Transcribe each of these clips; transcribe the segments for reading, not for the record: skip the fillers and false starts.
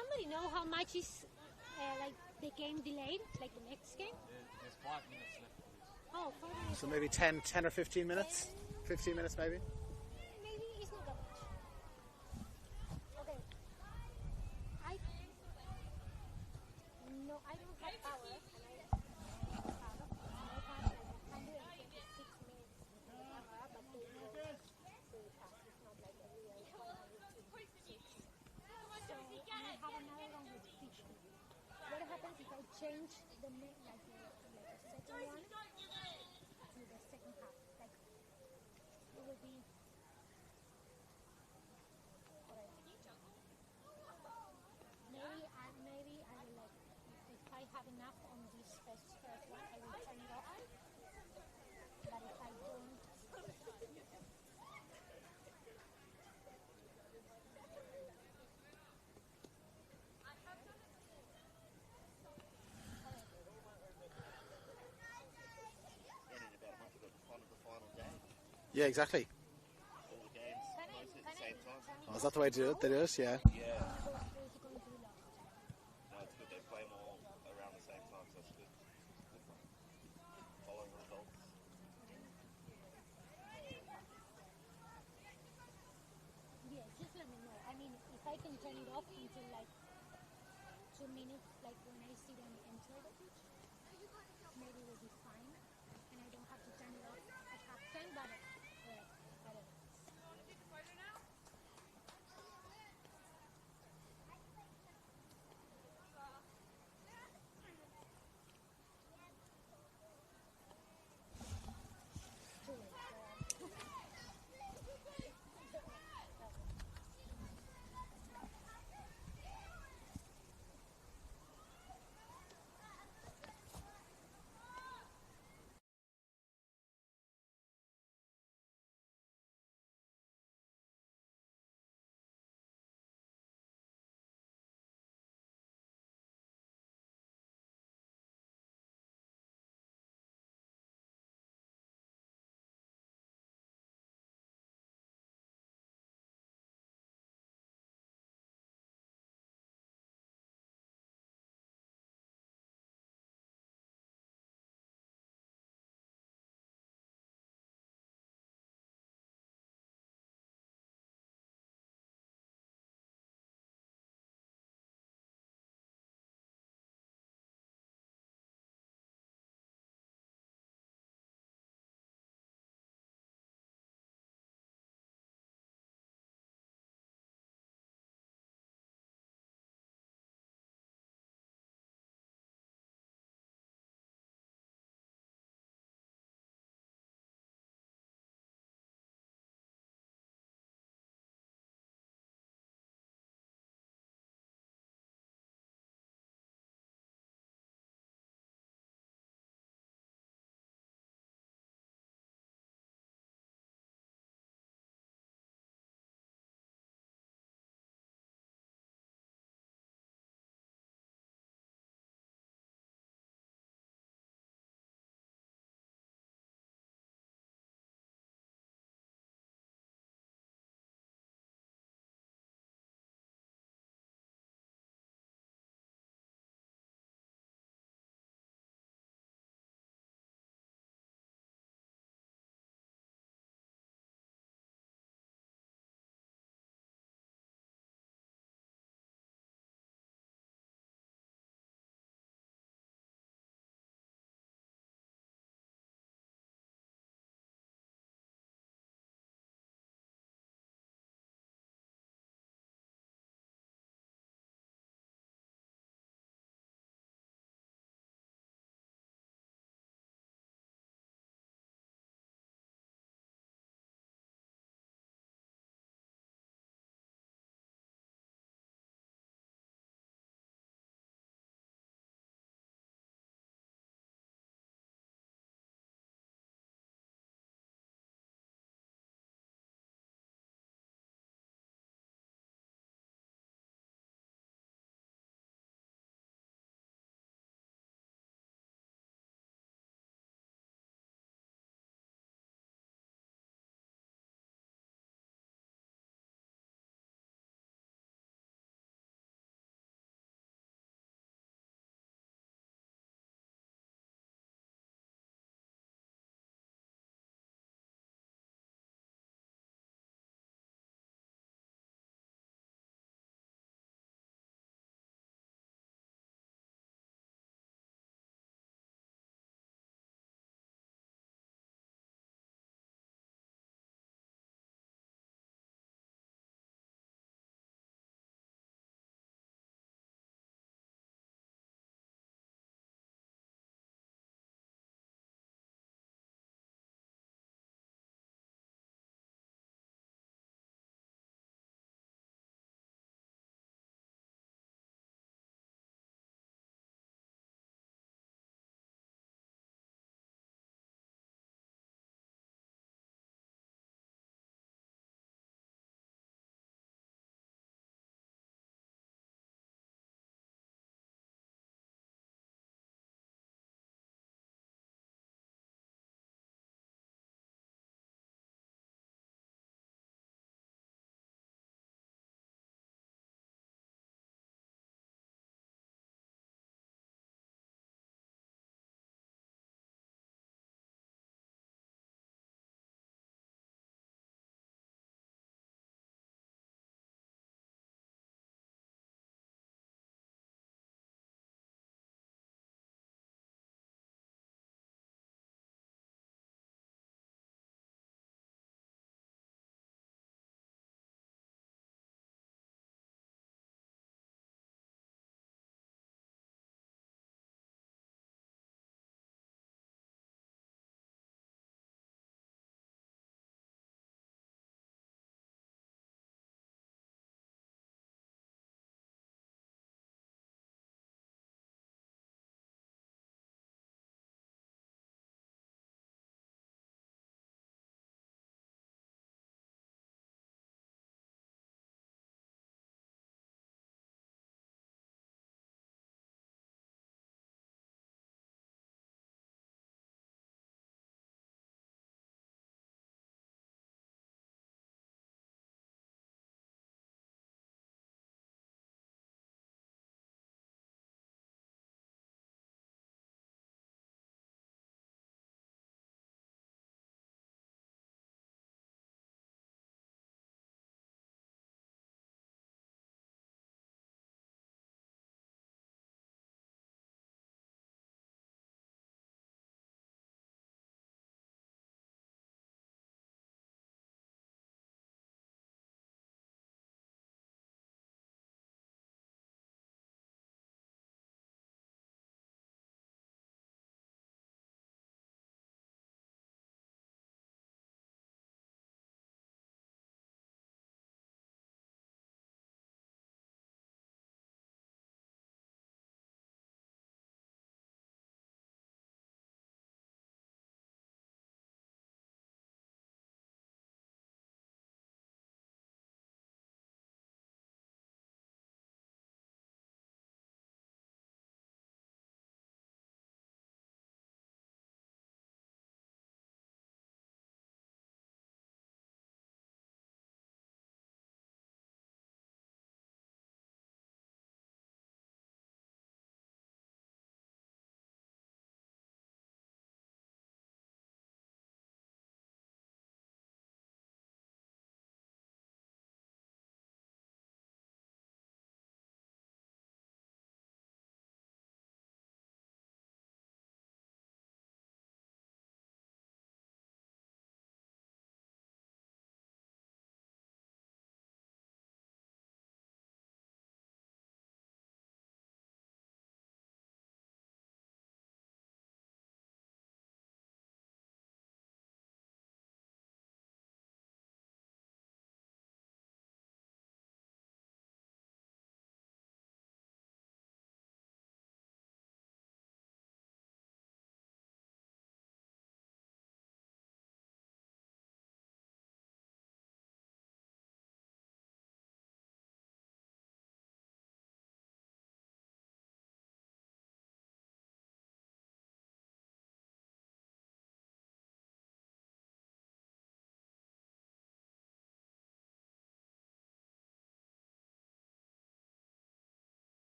somebody know how much is like the game delayed, like the next game? There's 5 minutes left of this. Oh, 5 minutes. So maybe 10 or 15 minutes? 15 minutes maybe? Maybe it's not that much. Okay. I don't have power, and I have no power. I can do it in 26 minutes with the camera, but they go really fast. It's not like a real 126. So I have another one with 50. What happens if I change the like a second one to the second half? Like it will be. Maybe I will like if I have enough on this first one, I will turn it off. But if I don't. Yeah, exactly. All the games, mostly at the same time. Oh, is that the way to do it? They do it, yeah. Yeah. No, it's good. They play them all around the same time, so it's good. Following results. Yeah, just let me know. I mean, if I can turn it off until like 2 minutes, like when I see them enter the pitch, maybe it will be fine, and I don't have to turn it off at halftime, but I don't know.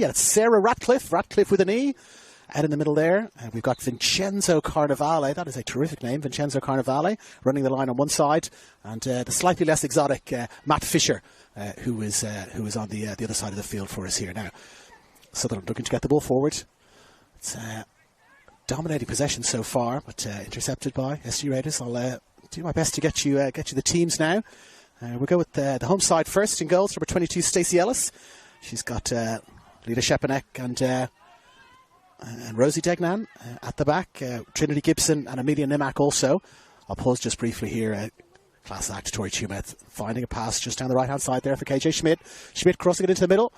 Yeah, it's Sarah Ratcliffe. Ratcliffe with an E. Out in the middle there, we've got Vincenzo Carnevale. That is a terrific name, Vincenzo Carnevale, running the line on one side, and the slightly less exotic Matt Fisher, who is on the other side of the field for us here now. Sutherland looking to get the ball forward. It's dominating possession so far, but intercepted by SD Raiders. I'll do my best to get you the teams now. We'll go with the home side first in goals. Number 22, Stacey Ellis. She's got Lita Shepanek and Rosie Degnan at the back. Trinity Gibson and Amelia Nimack also. I'll pause just briefly here. Class act, Tori Tumeth finding a pass just down the right-hand side there for KJ Schmidt. Schmidt crossing it into the middle.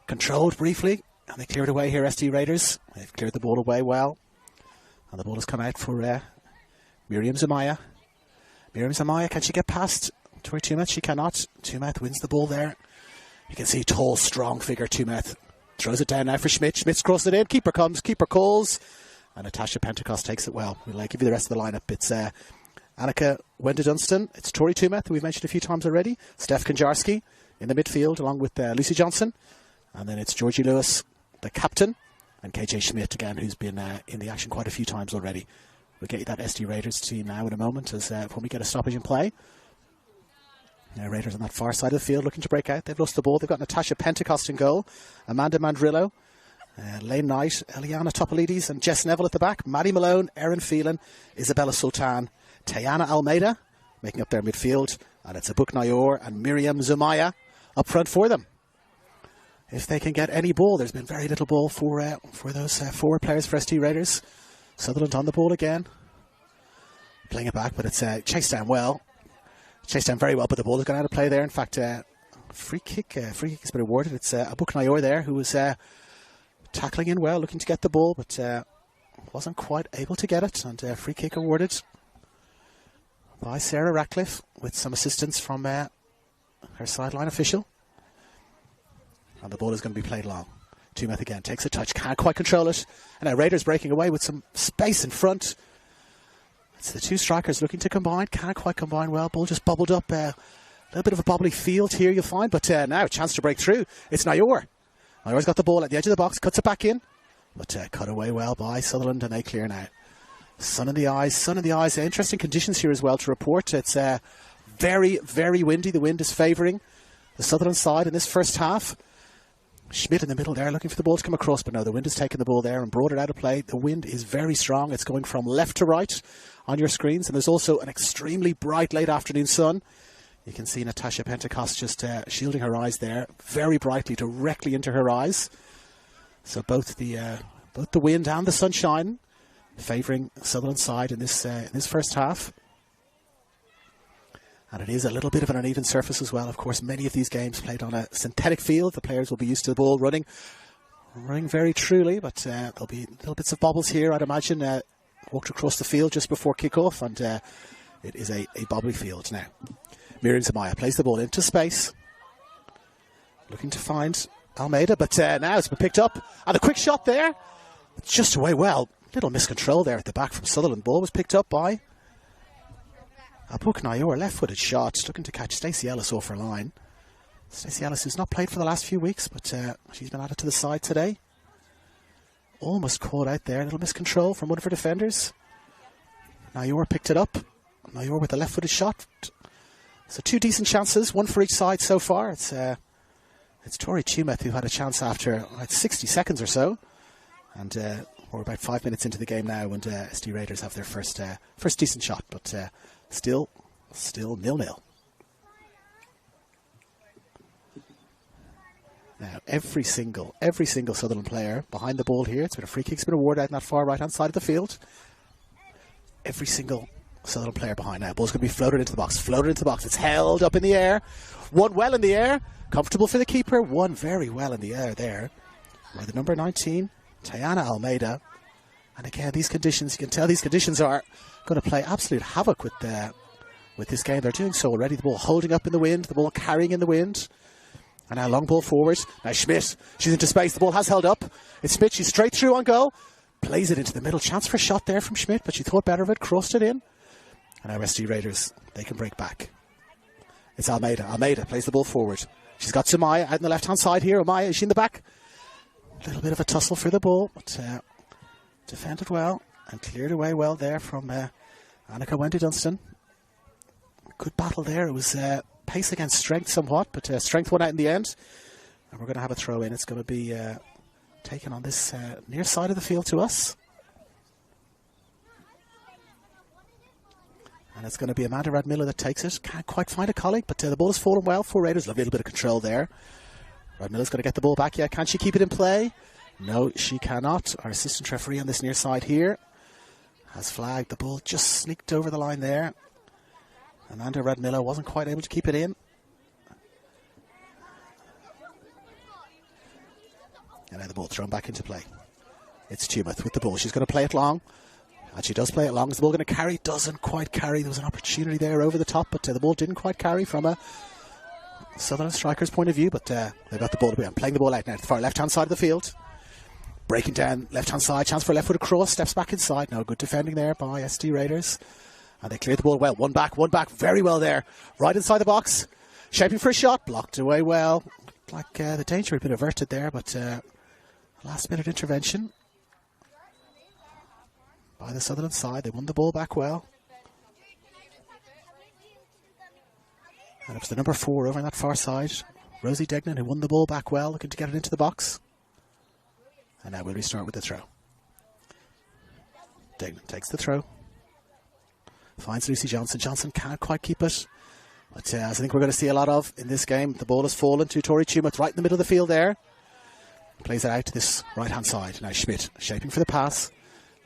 Controlled briefly. And they cleared away here, SD Raiders. They've cleared the ball away well. And the ball has come out for Miriam Zamaya. Miriam Zamaya, can she get past Tori Tumeth? She cannot. Tumeth wins the ball there. You can see tall, strong figure Tumeth. Throws it down now for Schmidt. Schmidt's crossed it in. Keeper comes. Keeper calls. And Natasha Pentecost takes it well. We'll give you the rest of the lineup. It's Annika Wenda-Dunstan. It's Tori Tumeth, who we've mentioned a few times already. Steph Konjarski in the midfield, along with Lucy Johnson. And then it's Georgie Lewis, the captain. And KJ Schmidt, again, who's been in the action quite a few times already. We'll get you that SD Raiders team now in a moment as when we get a stoppage in play. Now Raiders on that far side of the field looking to break out. They've lost the ball. They've got Natasha Pentecost in goal. Amanda Mandrillo, Lane Knight, Eliana Topolides and Jess Neville at the back. Maddie Malone, Erin Phelan, Isabella Sultan, Tayana Almeida making up their midfield. And it's Abuk Nayor and Miriam Zumaya up front for them. If they can get any ball, there's been very little ball for those forward players for SD Raiders. Sutherland on the ball again. Playing it back, but it's chased down well. Chased down very well, but the ball has gone out of play there. In fact, free kick has been awarded. It's Abuk Nayor there who was tackling in well, looking to get the ball, but wasn't quite able to get it. And free kick awarded by Sarah Ratcliffe with some assistance from her sideline official. And the ball is going to be played long. Tumeth again takes a touch, can't quite control it. And now Raiders breaking away with some space in front. It's the two strikers looking to combine. Can't quite combine well. Ball just bubbled up. A little bit of a bobbly field here, you'll find. But now a chance to break through. It's Nayor. Nayor's got the ball at the edge of the box. Cuts it back in. But cut away well by Sutherland. And they clear now. Sun in the eyes. Sun in the eyes. Interesting conditions here as well to report. It's very, very windy. The wind is favouring the Sutherland side in this first half. Schmidt in the middle there looking for the ball to come across. But no, the wind has taken the ball there and brought it out of play. The wind is very strong. It's going from left to right on your screens, and there's also an extremely bright late afternoon sun. You can see Natasha Pentecost just shielding her eyes there very brightly directly into her eyes. So both the wind and the sunshine favouring Sutherland side in this first half. And it is a little bit of an uneven surface as well. Of course, many of these games played on a synthetic field. The players will be used to the ball running very truly, but there'll be little bits of bobbles here, I'd imagine. Walked across the field just before kickoff, and it is a bobbly field now. Miriam Zamaya plays the ball into space, looking to find Almeida, but now it's been picked up, and a quick shot there, just away well. Little miscontrol there at the back from Sutherland. Ball was picked up by Abuk Nayor, left-footed shot, looking to catch Stacey Ellis off her line. Stacey Ellis, who's not played for the last few weeks, but she's been added to the side today. Almost caught out there. A little miscontrol from one of her defenders. Nayor picked it up. Nayor with a left-footed shot. So two decent chances, one for each side so far. It's Tori Tumeth who had a chance after 60 seconds or so. And we're about 5 minutes into the game now, and SD Raiders have their first decent shot, but still 0-0. Now, every single Sutherland player behind the ball here, it's been a free kick, it's been awarded out in that far right-hand side of the field. Every single Sutherland player behind now. Ball's going to be floated into the box. It's held up in the air. One well in the air. Comfortable for the keeper. One very well in the air there. By the number 19, Tayana Almeida. And again, these conditions, you can tell these conditions are going to play absolute havoc with this game. They're doing so already. The ball holding up in the wind. The ball carrying in the wind. And now long ball forward. Now Schmidt, she's into space. The ball has held up. It's Schmidt. She's straight through on goal. Plays it into the middle. Chance for a shot there from Schmidt, but she thought better of it. Crossed it in. And now SD Raiders, they can break back. It's Almeida. Almeida plays the ball forward. She's got Samaya out on the left-hand side here. Amaya, is she in the back? little bit of a tussle for the ball, but defended well and cleared away well there from Annika Wendy Dunstan. Good battle there. It was pace against strength somewhat, but strength won out in the end. And we're going to have a throw in. It's going to be taken on this near side of the field to us. And it's going to be Amanda Radmiller that takes it. Can't quite find a colleague, but the ball has fallen well for Raiders. A little bit of control there. Radmiller's going to get the ball back. Yeah, can she keep it in play? No, she cannot. Our assistant referee on this near side here has flagged. The ball just sneaked over the line there. Amanda Radmiller wasn't quite able to keep it in. And now the ball thrown back into play. It's Tumeth with the ball. She's going to play it long. And she does play it long. Is the ball going to carry? Doesn't quite carry. There was an opportunity there over the top, but the ball didn't quite carry from a Sutherland striker's point of view. But they've got the ball to be on. Playing the ball out now to the far left-hand side of the field. Breaking down left-hand side. Chance for a left foot across. Steps back inside. No good defending there by SD Raiders. And they cleared the ball well. One back. Very well there. Right inside the box. Shaping for a shot. Blocked away well. Looked like the danger had been averted there, but last minute intervention by the Sutherland side. They won the ball back well. And it was the number 4 over on that far side, Rosie Degnan, who won the ball back well, looking to get it into the box. And now we'll restart with the throw. Degnan takes the throw. Finds Lucy Johnson. Johnson can't quite keep it. But as I think we're going to see a lot of in this game, the ball has fallen to Tori Tumeth right in the middle of the field there. Plays it out to this right-hand side. Now Schmidt shaping for the pass.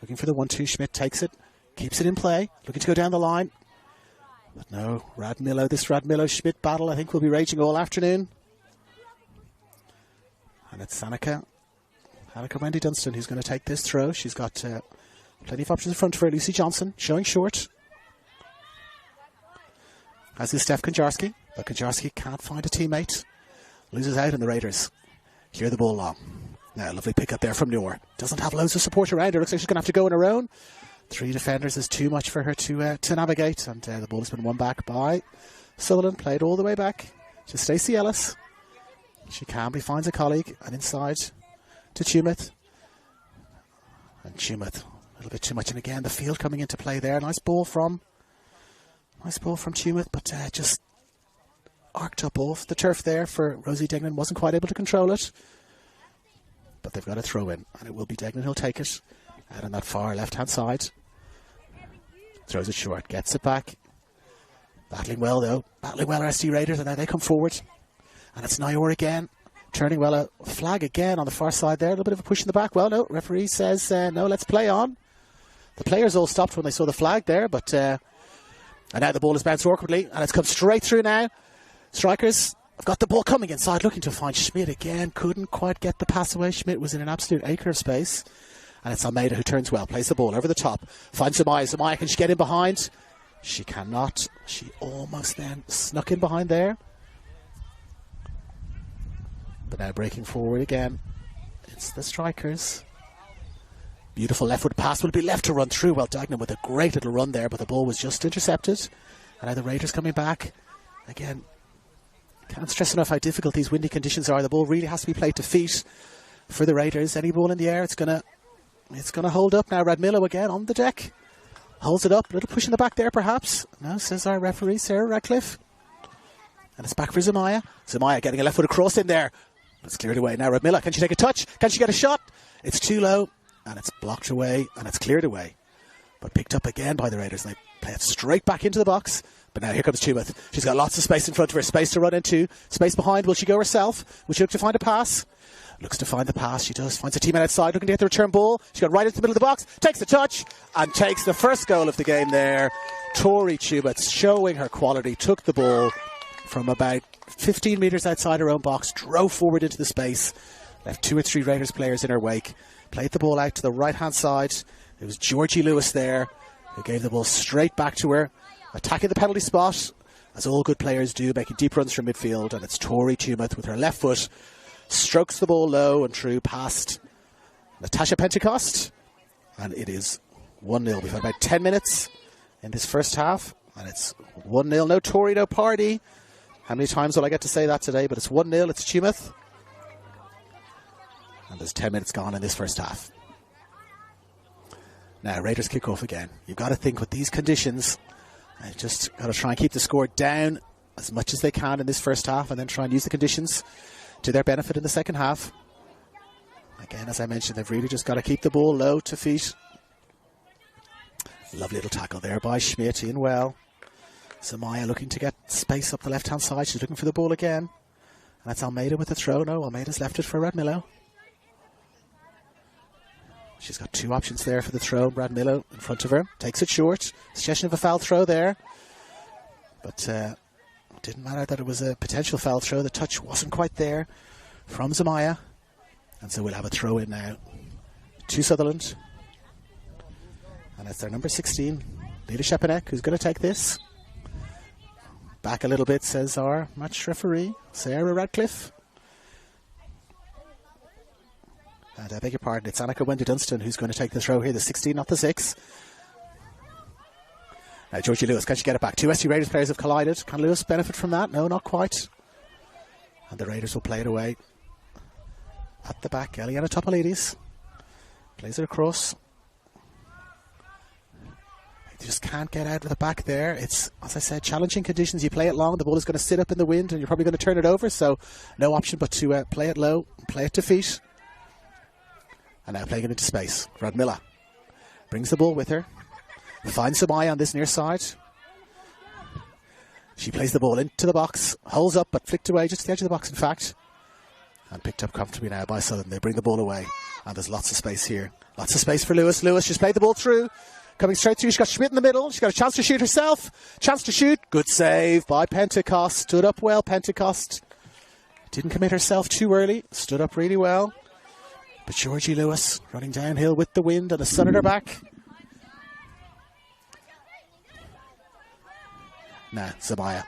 Looking for the 1-2. Schmidt takes it. Keeps it in play. Looking to go down the line. But no, Radmiller. This Radmiller-Schmidt battle I think will be raging all afternoon. And it's Annika Wendy Dunstan who's going to take this throw. She's got plenty of options in front of her. Lucy Johnson showing short. As is Steph Konjarski. But Konjarski can't find a teammate. Loses out, and the Raiders clear the ball long. Now, lovely pick up there from Noor. Doesn't have loads of support around her. Looks like she's going to have to go on her own. 3 defenders is too much for her to navigate. And the ball has been won back by Sutherland. Played all the way back to Stacey Ellis. She calmly finds a colleague. And inside to Tumeth. And Tumeth, a little bit too much. And again, the field coming into play there. Nice ball from Tumeth. But just arced up off the turf there for Rosie Degnan. Wasn't quite able to control it. But they've got a throw in, and it will be Degnan who'll take it. Out on that far left-hand side. Throws it short, gets it back. Battling well, though. Battling well, SD Raiders, and now they come forward. And it's Nayor again. Turning well, a flag again on the far side there. A little bit of a push in the back. Well, no, referee says, no, let's play on. The players all stopped when they saw the flag there, but... and now the ball is bounced awkwardly, and it's come straight through now. Strikers have got the ball coming inside, looking to find Schmidt again. Couldn't quite get the pass away. Schmidt was in an absolute acre of space. And it's Almeida who turns well, plays the ball over the top. Finds Zamaya. Zamaya, can she get in behind? She cannot. She almost then snuck in behind there. But now breaking forward again. It's the Strikers. Beautiful left-foot pass will be left to run through. Well, Degnan with a great little run there, but the ball was just intercepted. And now the Raiders coming back. Again, can't stress enough how difficult these windy conditions are. The ball really has to be played to feet for the Raiders. Any ball in the air, it's going to hold up now. Radmiller again on the deck. Holds it up. A little push in the back there, perhaps. No, says our referee, Sarah Radcliffe. And it's back for Zamaya. Zamaya getting a left foot across in there. It's cleared away. Now Radmiller, can she take a touch? Can she get a shot? It's too low. And it's blocked away. And it's cleared away. But picked up again by the Raiders. And they play it straight back into the box. But now here comes Tumeth. She's got lots of space in front of her. Space to run into. Space behind. Will she go herself? Will she look to find a pass? Looks to find the pass. She does. Finds a teammate outside looking to get the return ball. She got right into the middle of the box. Takes the touch and takes the first goal of the game there. Tori Tumeth showing her quality. Took the ball from about 15 metres outside her own box. Drove forward into the space. Left 2 or 3 Raiders players in her wake. Played the ball out to the right-hand side. It was Georgie Lewis there who gave the ball straight back to her. Attacking the penalty spot, as all good players do, making deep runs from midfield. And it's Tori Tumeth with her left foot. Strokes the ball low and true past Natasha Pentecost. And it is 1-0. We've had about 10 minutes in this first half. And it's 1-0. No Tori, no party. How many times will I get to say that today? But it's 1-0. It's Tumeth. And there's 10 minutes gone in this first half. Now, Raiders kick off again. You've got to think with these conditions, you've just got to try and keep the score down as much as they can in this first half and then try and use the conditions to their benefit in the second half. Again, as I mentioned, they've really just got to keep the ball low to feet. Lovely little tackle there by Schmidt, in well. Samaya looking to get space up the left-hand side. She's looking for the ball again. And that's Almeida with the throw. No, Almeida's left it for Radmillo. She's got two options there for the throw. Radmillo in front of her. Takes it short. Suggestion of a foul throw there. But it didn't matter that it was a potential foul throw. The touch wasn't quite there from Zamaya. And so we'll have a throw in now to Sutherland. And it's their number 16, Lila Shepanek, who's going to take this. Back a little bit, says our match referee, Sarah Radcliffe. And I beg your pardon, it's Annika Wendy Dunstan who's going to take the throw here, the 16, not the 6. Now, Georgie Lewis, can she get it back? Two SC Raiders players have collided. Can Lewis benefit from that? No, not quite. And the Raiders will play it away. At the back, Eliana Topolidis plays it across. They just can't get out of the back there. It's, as I said, challenging conditions. You play it long, the ball is going to sit up in the wind and you're probably going to turn it over, so no option but to play it low, play it to feet. And now playing it into space. Radmilla brings the ball with her. Finds Samaya on this near side. She plays the ball into the box, holds up but flicked away just to the edge of the box in fact. And picked up comfortably now by Sutherland. They bring the ball away. And there's lots of space here. Lots of space for Lewis. Lewis just played the ball through. Coming straight through. She's got Schmidt in the middle. She's got a chance to shoot herself. Chance to shoot. Good save by Pentecost. Stood up well, Pentecost. Didn't commit herself too early. Stood up really well. But Georgie Lewis running downhill with the wind and the sun at her back. Nah, Zamaya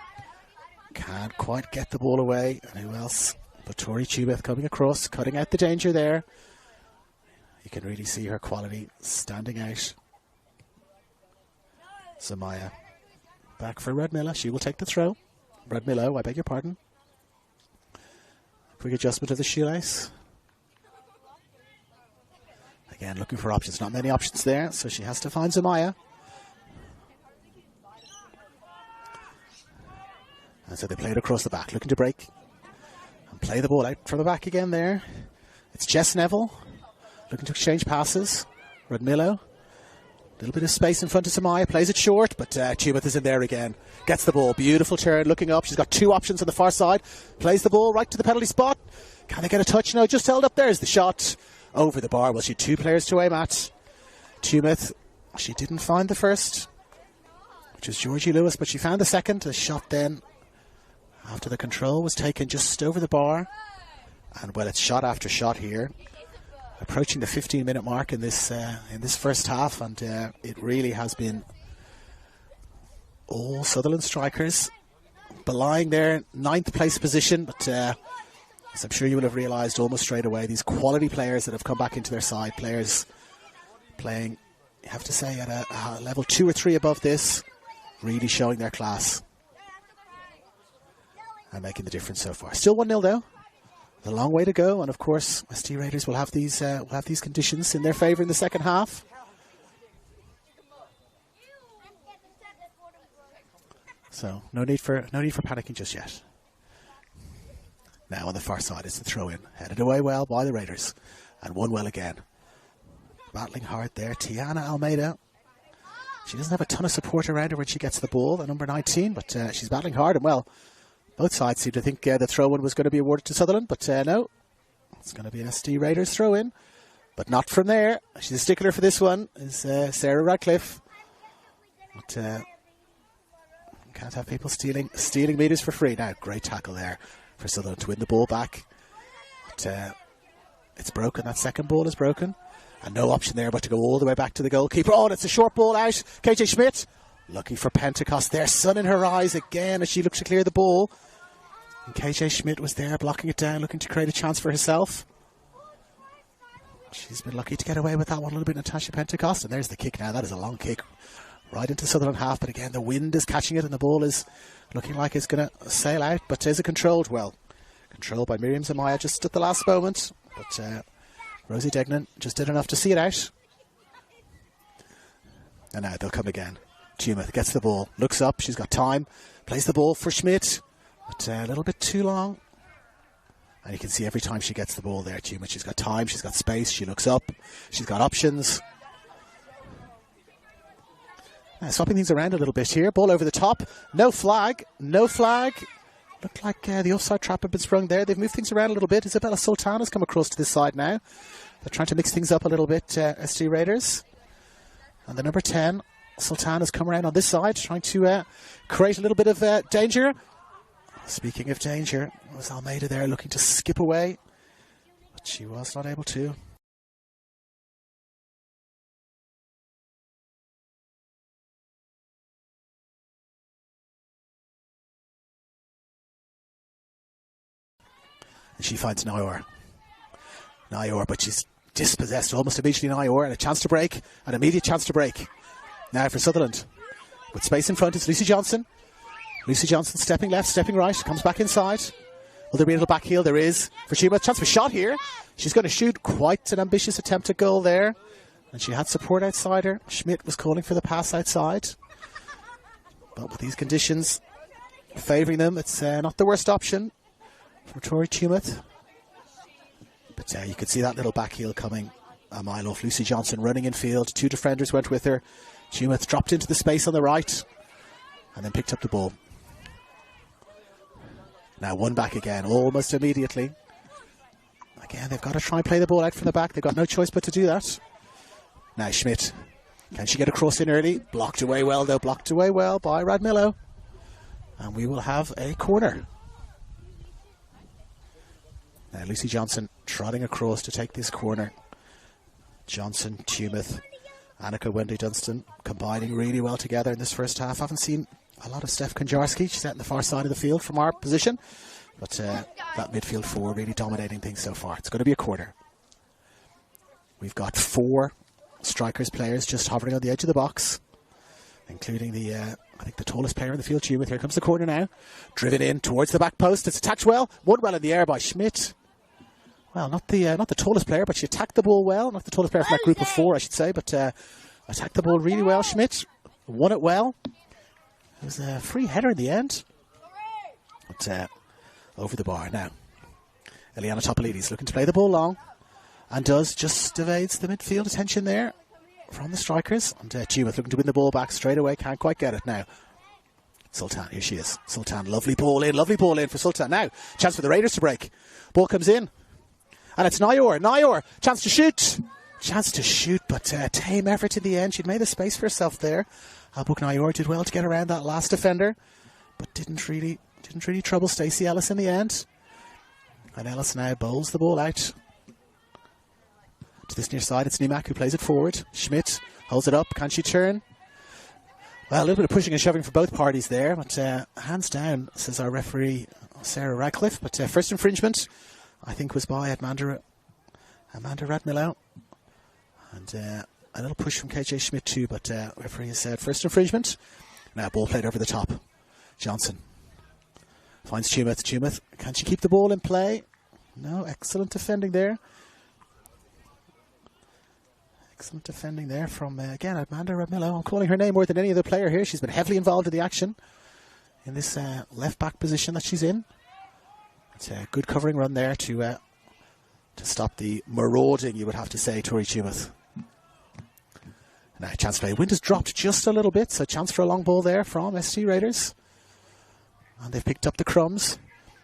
can't quite get the ball away. And who else? But Tori Chubeth coming across, cutting out the danger there. You can really see her quality standing out. Zamaya back for Radmilla. She will take the throw. Radmillo, I beg your pardon. Quick adjustment of the shoelace. Again, looking for options. Not many options there, so she has to find Zamaya. And so they play it across the back, looking to break. And play the ball out from the back again there. It's Jess Neville looking to exchange passes. Radmillo. A little bit of space in front of Samaya. Plays it short, but Chubeth is in there again. Gets the ball. Beautiful turn, looking up. She's got two options on the far side. Plays the ball right to the penalty spot. Can they get a touch? No, just held up. There's the shot over the bar. Well, she had two players to aim at. Chubeth, she didn't find the first, which was Georgie Lewis, but she found the second. The shot then, after the control was taken just over the bar. And well, it's shot after shot here. Approaching the 15-minute mark in this first half, and it really has been all Sutherland strikers belying their 9th place position. But as I'm sure you will have realised almost straight away, these quality players that have come back into their side, players playing, you have to say, at a level 2 or 3 above this, really showing their class and making the difference so far. Still 1-0 though. A long way to go, and of course, ST Raiders will have these conditions in their favour in the second half. So no need for panicking just yet. Now on the far side, it's the throw-in, headed away well by the Raiders, and won well again. Battling hard there, Tiana Almeida. She doesn't have a ton of support around her when she gets the ball, the number 19, but she's battling hard and well. Both sides seem to think the throw-in was going to be awarded to Sutherland, but no. It's going to be an ST Raiders throw-in, but not from there. She's a stickler for this one, is Sarah Radcliffe. But can't have people stealing meters for free. Now, great tackle there for Sutherland to win the ball back. But it's broken. That second ball is broken. And no option there but to go all the way back to the goalkeeper. Oh, and it's a short ball out. KJ Schmidt looking for Pentecost there. Sun in her eyes again as she looks to clear the ball. And KJ Schmidt was there blocking it down, looking to create a chance for herself. She's been lucky to get away with that one a little bit, Natasha Pentecost. And there's the kick now. That is a long kick right into Sutherland half. But again, the wind is catching it and the ball is looking like it's going to sail out. But is it controlled? Well, controlled by Miriam Zamaya just at the last moment. But Rosie Degnan just did enough to see it out. And now they'll come again. Tumeth gets the ball, looks up, she's got time, plays the ball for Schmidt, but a little bit too long. And you can see every time she gets the ball there, Tumeth, she's got time, she's got space, she looks up, she's got options. Swapping things around a little bit here. Ball over the top. No flag. No flag. Looked like the offside trap had been sprung there. They've moved things around a little bit. Isabella Sultan has come across to this side now. They're trying to mix things up a little bit, ST Raiders. And the number 10, Sultan, has come around on this side, trying to create a little bit of danger. Speaking of danger, was Almeida there looking to skip away, but she was not able to. And she finds Nayor. But she's dispossessed almost immediately. Nayor, and a chance to break, an immediate chance to break. Now for Sutherland. With space in front, it's Lucy Johnson. Lucy Johnson stepping left, stepping right, comes back inside. Will there be a little back heel? There is. For Tumeth, chance for a shot here. She's going to shoot. Quite an ambitious attempt at goal there. And she had support outside her. Schmidt was calling for the pass outside. But with these conditions favouring them, it's not the worst option from Tori Tumeth. But you could see that little back heel coming a mile off. Lucy Johnson running in field. Two defenders went with her. Tumeth dropped into the space on the right and then picked up the ball. Now one back again, almost immediately. Again, they've got to try and play the ball out from the back. They've got no choice but to do that. Now Schmidt. Can she get across in early? Blocked away well, though. Blocked away well by Radmillo. And we will have a corner. Now Lucy Johnson trotting across to take this corner. Johnson, Tumeth, Annika Wendy Dunstan combining really well together in this first half. I haven't seen a lot of Steph Konjarski. She's out on the far side of the field from our position. But that midfield four really dominating things so far. It's going to be a corner. We've got 4 strikers players just hovering on the edge of the box, including the I think the tallest player in the field, Tumeth. Here comes the corner now. Driven in towards the back post. It's attacked well. Won well in the air by Schmidt. Well, not the tallest player, but she attacked the ball well. Not the tallest player from that group of 4, I should say, but attacked the ball really well, Schmidt. Won it well. It was a free header in the end. But over the bar now. Eliana Topolidis looking to play the ball long. And just evades the midfield attention there from the strikers. And Tumeth looking to win the ball back straight away. Can't quite get it now. Sultan, here she is. Sultan, lovely ball in for Sultan. Now, chance for the Raiders to break. Ball comes in. And it's Nayor, chance to shoot, but tame effort in the end. She'd made a space for herself there. Albuk Nayor did well to get around that last defender, but didn't really trouble Stacey Ellis in the end. And Ellis now bowls the ball out to this near side. It's Nimak who plays it forward. Schmidt holds it up. Can she turn? Well, a little bit of pushing and shoving for both parties there, but hands down, says our referee Sarah Radcliffe. But first infringement, I think, was by Amanda Radmillo. And a little push from KJ Schmidt too, but referee has said first infringement. Now ball played over the top. Johnson finds Tumeth. Can she keep the ball in play? No, excellent defending there. Excellent defending there from, again, Amanda Radmillo. I'm calling her name more than any other player here. She's been heavily involved in the action in this left-back position that she's in. It's a good covering run there to stop the marauding, you would have to say, Tori Tumeth. Now, chance to play. Wind has dropped just a little bit, so chance for a long ball there from ST Raiders. And they've picked up the crumbs.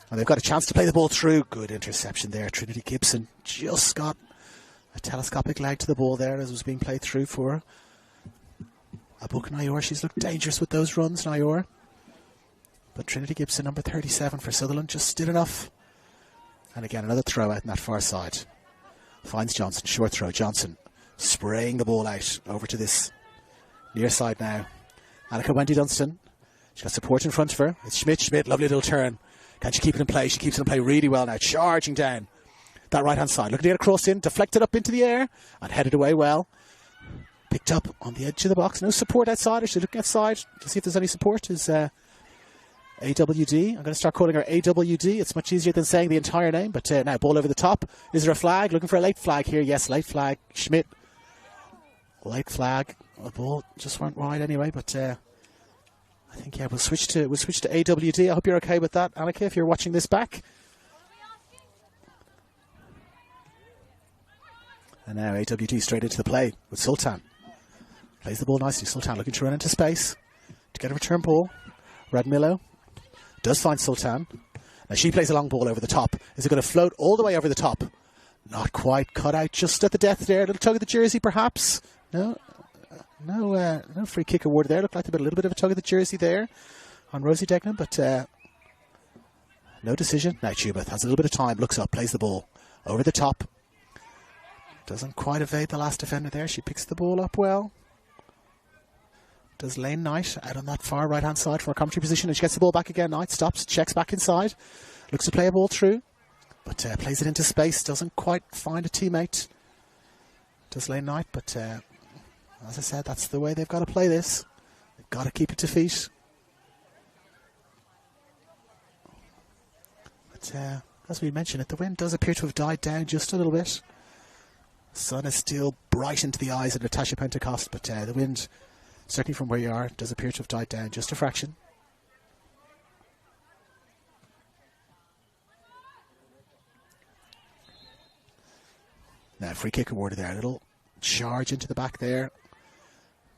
And they've got a chance to play the ball through. Good interception there. Trinity Gibson just got a telescopic leg to the ball there as it was being played through for her. Albuk Nayor, she's looked dangerous with those runs, Nayor. But Trinity Gibson, number 37 for Sutherland, just did enough. And again, another throw out on that far side. Finds Johnson, short throw. Johnson spraying the ball out over to this near side now. Annika Wendy Dunstan. She's got support in front of her. It's Schmidt, lovely little turn. Can she keep it in play? She keeps it in play really well now. Charging down that right-hand side. Looking to get a cross in, deflected up into the air and headed away well. Picked up on the edge of the box. No support outside. She's looking outside to see if there's any support. Is AWD. I'm going to start calling her AWD. It's much easier than saying the entire name. But now ball over the top. Is there a flag? Looking for a late flag here. Yes, late flag. Schmidt. Late flag. The ball just went wide anyway. But I think we'll switch to AWD. I hope you're okay with that, Annika, if you're watching this back. And now AWD straight into the play with Sultan. Plays the ball nicely. Sultan looking to run into space to get a return ball. Radmilo does find Sultan. Now she plays a long ball over the top. Is it going to float all the way over the top? Not quite. Cut out just at the death there. A little tug of the jersey perhaps. No free kick awarded there. Looked like a little bit of a tug of the jersey there on Rosie Degnan, but no decision. Now Tumeth has a little bit of time. Looks up. Plays the ball over the top. Doesn't quite evade the last defender there. She picks the ball up well. Does Lane Knight out on that far right-hand side for a commentary position, and she gets the ball back again. Knight stops, checks back inside, looks to play a ball through, but plays it into space. Doesn't quite find a teammate. Does Lane Knight, but as I said, that's the way they've got to play this. They've got to keep it to feet. But as we mentioned, the wind does appear to have died down just a little bit. Sun is still bright into the eyes of Natasha Pentecost, but the wind, certainly from where you are, does appear to have died down just a fraction. Now, free kick awarded there. A little charge into the back there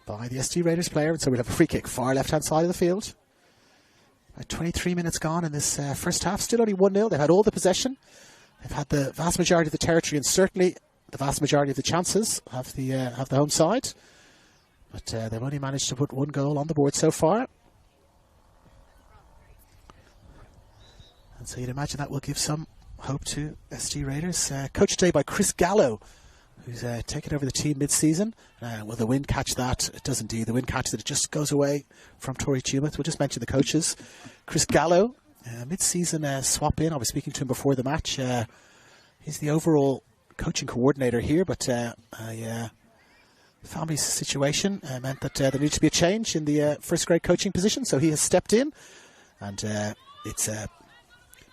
by the ST Raiders player. And so we'll have a free kick, far left-hand side of the field. About 23 minutes gone in this first half. Still only 1-0. They've had all the possession. They've had the vast majority of the territory, and certainly the vast majority of the chances have the home side. But they've only managed to put one goal on the board so far. And so you'd imagine that will give some hope to ST Raiders. Coached today by Chris Gallo, who's taken over the team mid-season. Will the wind catch that? It does indeed. The wind catches it. It just goes away from Tori Tumeth. We'll just mention the coaches. Chris Gallo, mid-season swap in. I was speaking to him before the match. He's the overall coaching coordinator here, but family situation meant that there needed to be a change in the first grade coaching position, so he has stepped in, and it's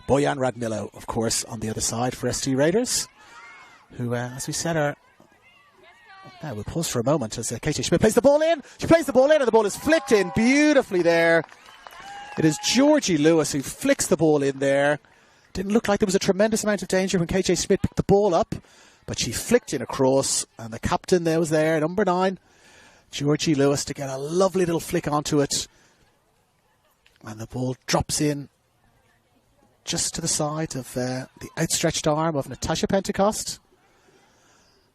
Bojan Radmilo, of course, on the other side for ST Raiders, who, as we said, are... Now we'll pause for a moment as KJ Schmidt plays the ball in. She plays the ball in, and the ball is flicked in beautifully there. It is Georgie Lewis who flicks the ball in there. Didn't look like there was a tremendous amount of danger when KJ Schmidt picked the ball up, but she flicked in across, and the captain there was there, number 9, Georgie Lewis, to get a lovely little flick onto it. And the ball drops in just to the side of the outstretched arm of Natasha Pentecost.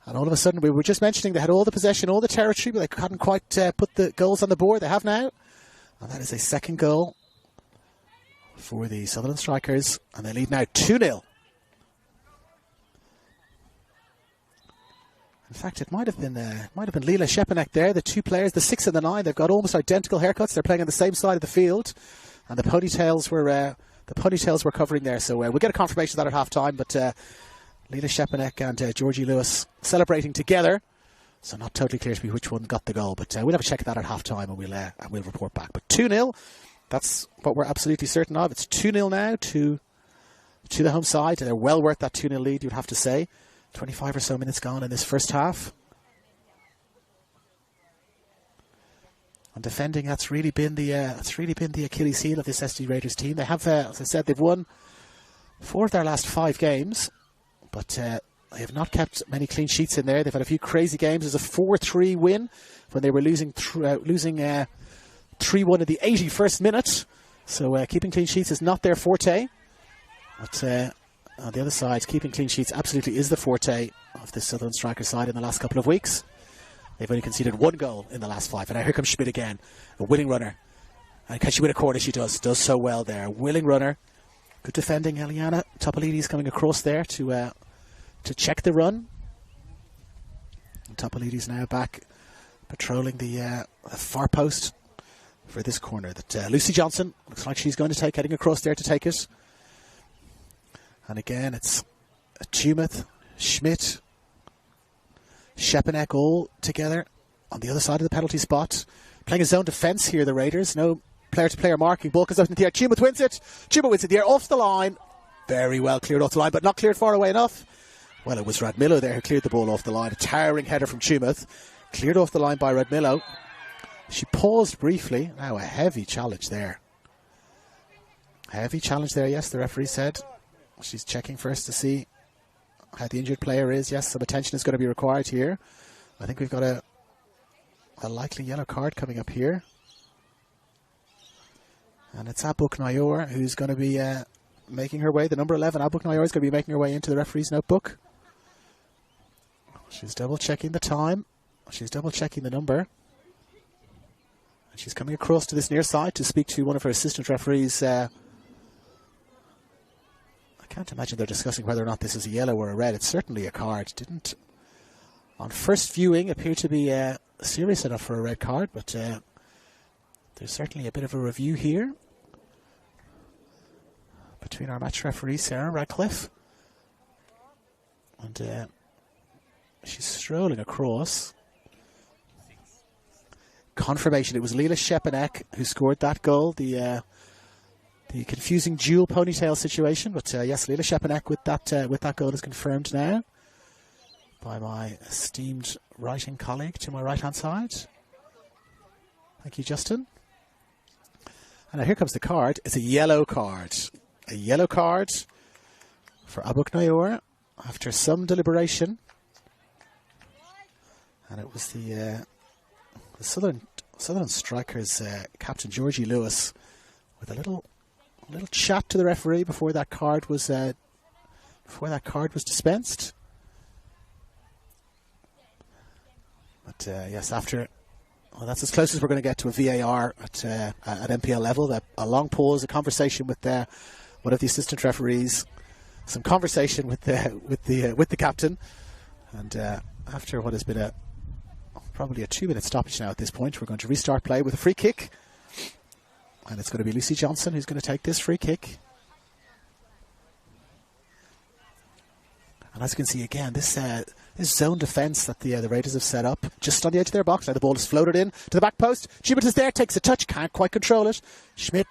And all of a sudden, we were just mentioning they had all the possession, all the territory, but they hadn't quite put the goals on the board. They have now. And that is a second goal for the Sutherland Strikers. And they lead now 2-0. In fact, it might have been Leela Shepanek there, the two players, the 6 and the 9. They've got almost identical haircuts. They're playing on the same side of the field. And the ponytails were covering there. So we'll get a confirmation of that at half-time. But Leela Shepanek and Georgie Lewis celebrating together. So not totally clear to me which one got the goal. But we'll have a check of that at half-time, and we'll report back. But 2-0, that's what we're absolutely certain of. It's 2-0 now to the home side. And they're well worth that 2-0 lead, you'd have to say. 25 or so minutes gone in this first half. And defending, that's really been the Achilles heel of this ST Raiders team. They have, as I said, they've won 4 of their last 5 games, but they have not kept many clean sheets in there. They've had a few crazy games. There's a 4-3 win when they were losing 3-1 in the 81st minute. So keeping clean sheets is not their forte. But on the other side, keeping clean sheets absolutely is the forte of the Sutherland Striker side in the last couple of weeks. They've only conceded 1 goal in the last 5. And now here comes Schmidt again, a willing runner. And can she win a corner? She does so well there. Willing runner. Good defending. Eliana Topolides coming across there to check the run. And Topolides now back patrolling the far post for this corner. That Lucy Johnson looks like she's going to take, heading across there to take it. And again, it's Tumeth, Schmidt, Shepanek all together on the other side of the penalty spot. Playing a zone defence here, the Raiders. No player-to-player marking. Ball comes out in the air. Tumeth wins it. Tumeth wins it in the air. Off the line. Very well cleared off the line, but not cleared far away enough. Well, it was Radmillo there who cleared the ball off the line. A towering header from Tumeth. Cleared off the line by Radmillo. She paused briefly. Now a heavy challenge there. Heavy challenge there, yes, the referee said. She's checking first to see how the injured player is. Yes, some attention is going to be required here. I think we've got a likely yellow card coming up here. And it's Abuk Nayor who's going to be making her way. The number 11, Abuk Nayor, is going to be making her way into the referee's notebook. She's double checking the time. She's double checking the number. And she's coming across to this near side to speak to one of her assistant referees. I can't imagine they're discussing whether or not this is a yellow or a red. It's certainly a card. Didn't, on first viewing, appear to be serious enough for a red card, but there's certainly a bit of a review here between our match referee, Sarah Radcliffe. And she's strolling across. Confirmation, it was Leela Shepanek who scored that goal, the confusing dual ponytail situation. But yes, Leela Shepanek with that goal is confirmed now by my esteemed writing colleague to my right-hand side. Thank you, Justin. And now here comes the card. It's a yellow card. A yellow card for Abuk Nayor after some deliberation. And it was the Sutherland strikers, Captain Georgie Lewis, with a little chat to the referee before that card was dispensed. But yes, that's as close as we're going to get to a VAR at MPL level. A long pause, a conversation with one of the assistant referees, some conversation with the captain, and after what has been probably a 2-minute stoppage now at this point, we're going to restart play with a free kick. And it's going to be Lucy Johnson who's going to take this free kick. And as you can see again, this zone defence that the Raiders have set up just on the edge of their box. Now the ball is floated in to the back post. Schubert is there, takes a touch, can't quite control it. Schmidt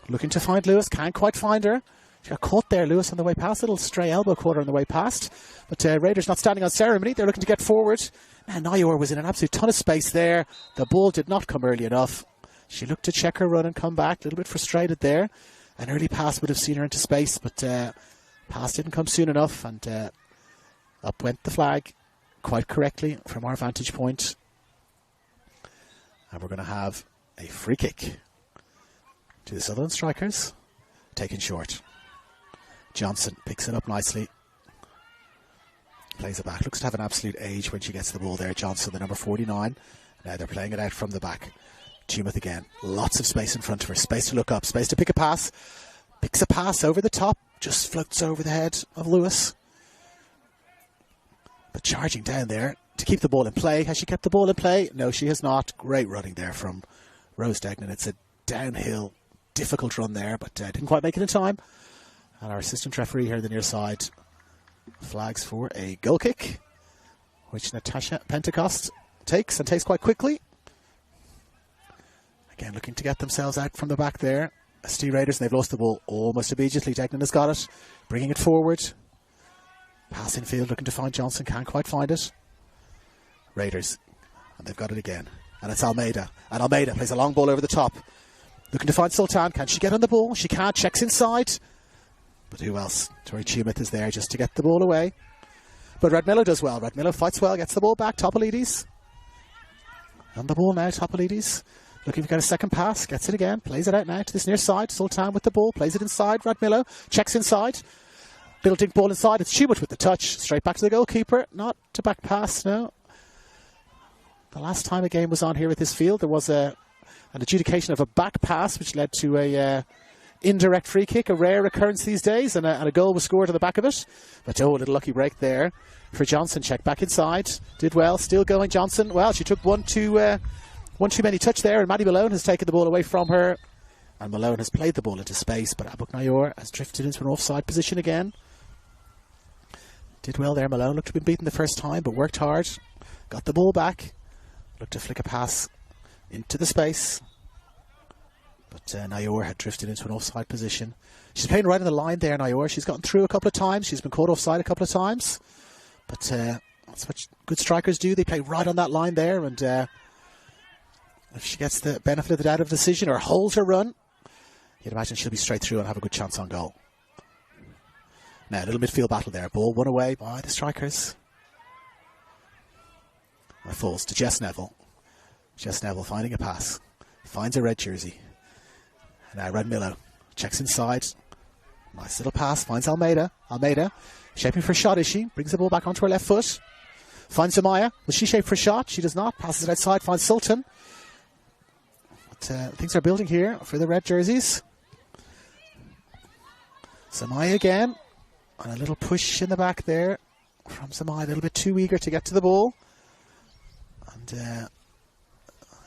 looking to find Lewis, can't quite find her. She got caught there, Lewis, on the way past. A little stray elbow caught her on the way past. But Raiders not standing on ceremony. They're looking to get forward. Now Nayor was in an absolute ton of space there. The ball did not come early enough. She looked to check her run and come back. A little bit frustrated there. An early pass would have seen her into space, but pass didn't come soon enough. And up went the flag quite correctly from our vantage point. And we're going to have a free kick to the Sutherland strikers. Taken short. Johnson picks it up nicely. Plays it back. Looks to have an absolute age when she gets the ball there. Johnson, the number 49. Now they're playing it out from the back. Tumeth again. Lots of space in front of her. Space to look up. Space to pick a pass. Picks a pass over the top. Just floats over the head of Lewis. But charging down there to keep the ball in play. Has she kept the ball in play? No, she has not. Great running there from Rose Degnan. It's a downhill, difficult run there, but didn't quite make it in time. And our assistant referee here on the near side flags for a goal kick, which Natasha Pentecost takes, and takes quite quickly. Again, looking to get themselves out from the back there. ST Raiders, and they've lost the ball almost immediately. Degnan has got it, bringing it forward. Pass in field, looking to find Johnson, can't quite find it. Raiders, and they've got it again. And it's Almeida. And Almeida plays a long ball over the top. Looking to find Sultan. Can she get on the ball? She can't. Checks inside. But who else? Tori Tumeth is there just to get the ball away. But Radmillo does well. Radmillo fights well, gets the ball back. Topalides. On the ball now, Topalides. Looking to get a second pass. Gets it again. Plays it out now to this near side. Sultan with the ball. Plays it inside. Radmillo checks inside. Building ball inside. It's Schubert with the touch. Straight back to the goalkeeper. Not to back pass, no. The last time a game was on here at this field, there was an adjudication of a back pass, which led to a indirect free kick, a rare occurrence these days, and a goal was scored on the back of it. But a little lucky break there for Johnson. Check back inside. Did well. Still going, Johnson. Well, she took one too many touch there, and Maddie Malone has taken the ball away from her. And Malone has played the ball into space, but Abuk Nayor has drifted into an offside position again. Did well there, Malone. Looked to have been beaten the first time, but worked hard. Got the ball back. Looked to flick a pass into the space. But Nayor had drifted into an offside position. She's playing right on the line there, Nayor. She's gotten through a couple of times. She's been caught offside a couple of times. But that's what good strikers do. They play right on that line there. And if she gets the benefit of the doubt of decision or holds her run, you'd imagine she'll be straight through and have a good chance on goal. Now, a little midfield battle there. Ball won away by the strikers. My falls to Jess Neville. Jess Neville finding a pass. Finds a red jersey. And now Red Milo checks inside. Nice little pass. Finds Almeida. Almeida shaping for a shot, is she? Brings the ball back onto her left foot. Finds Zamaya. Will she shape for a shot? She does not. Passes it outside. Finds Sultan. But things are building here for the red jerseys. Zamaya again. And a little push in the back there from Zamaya. A little bit too eager to get to the ball. And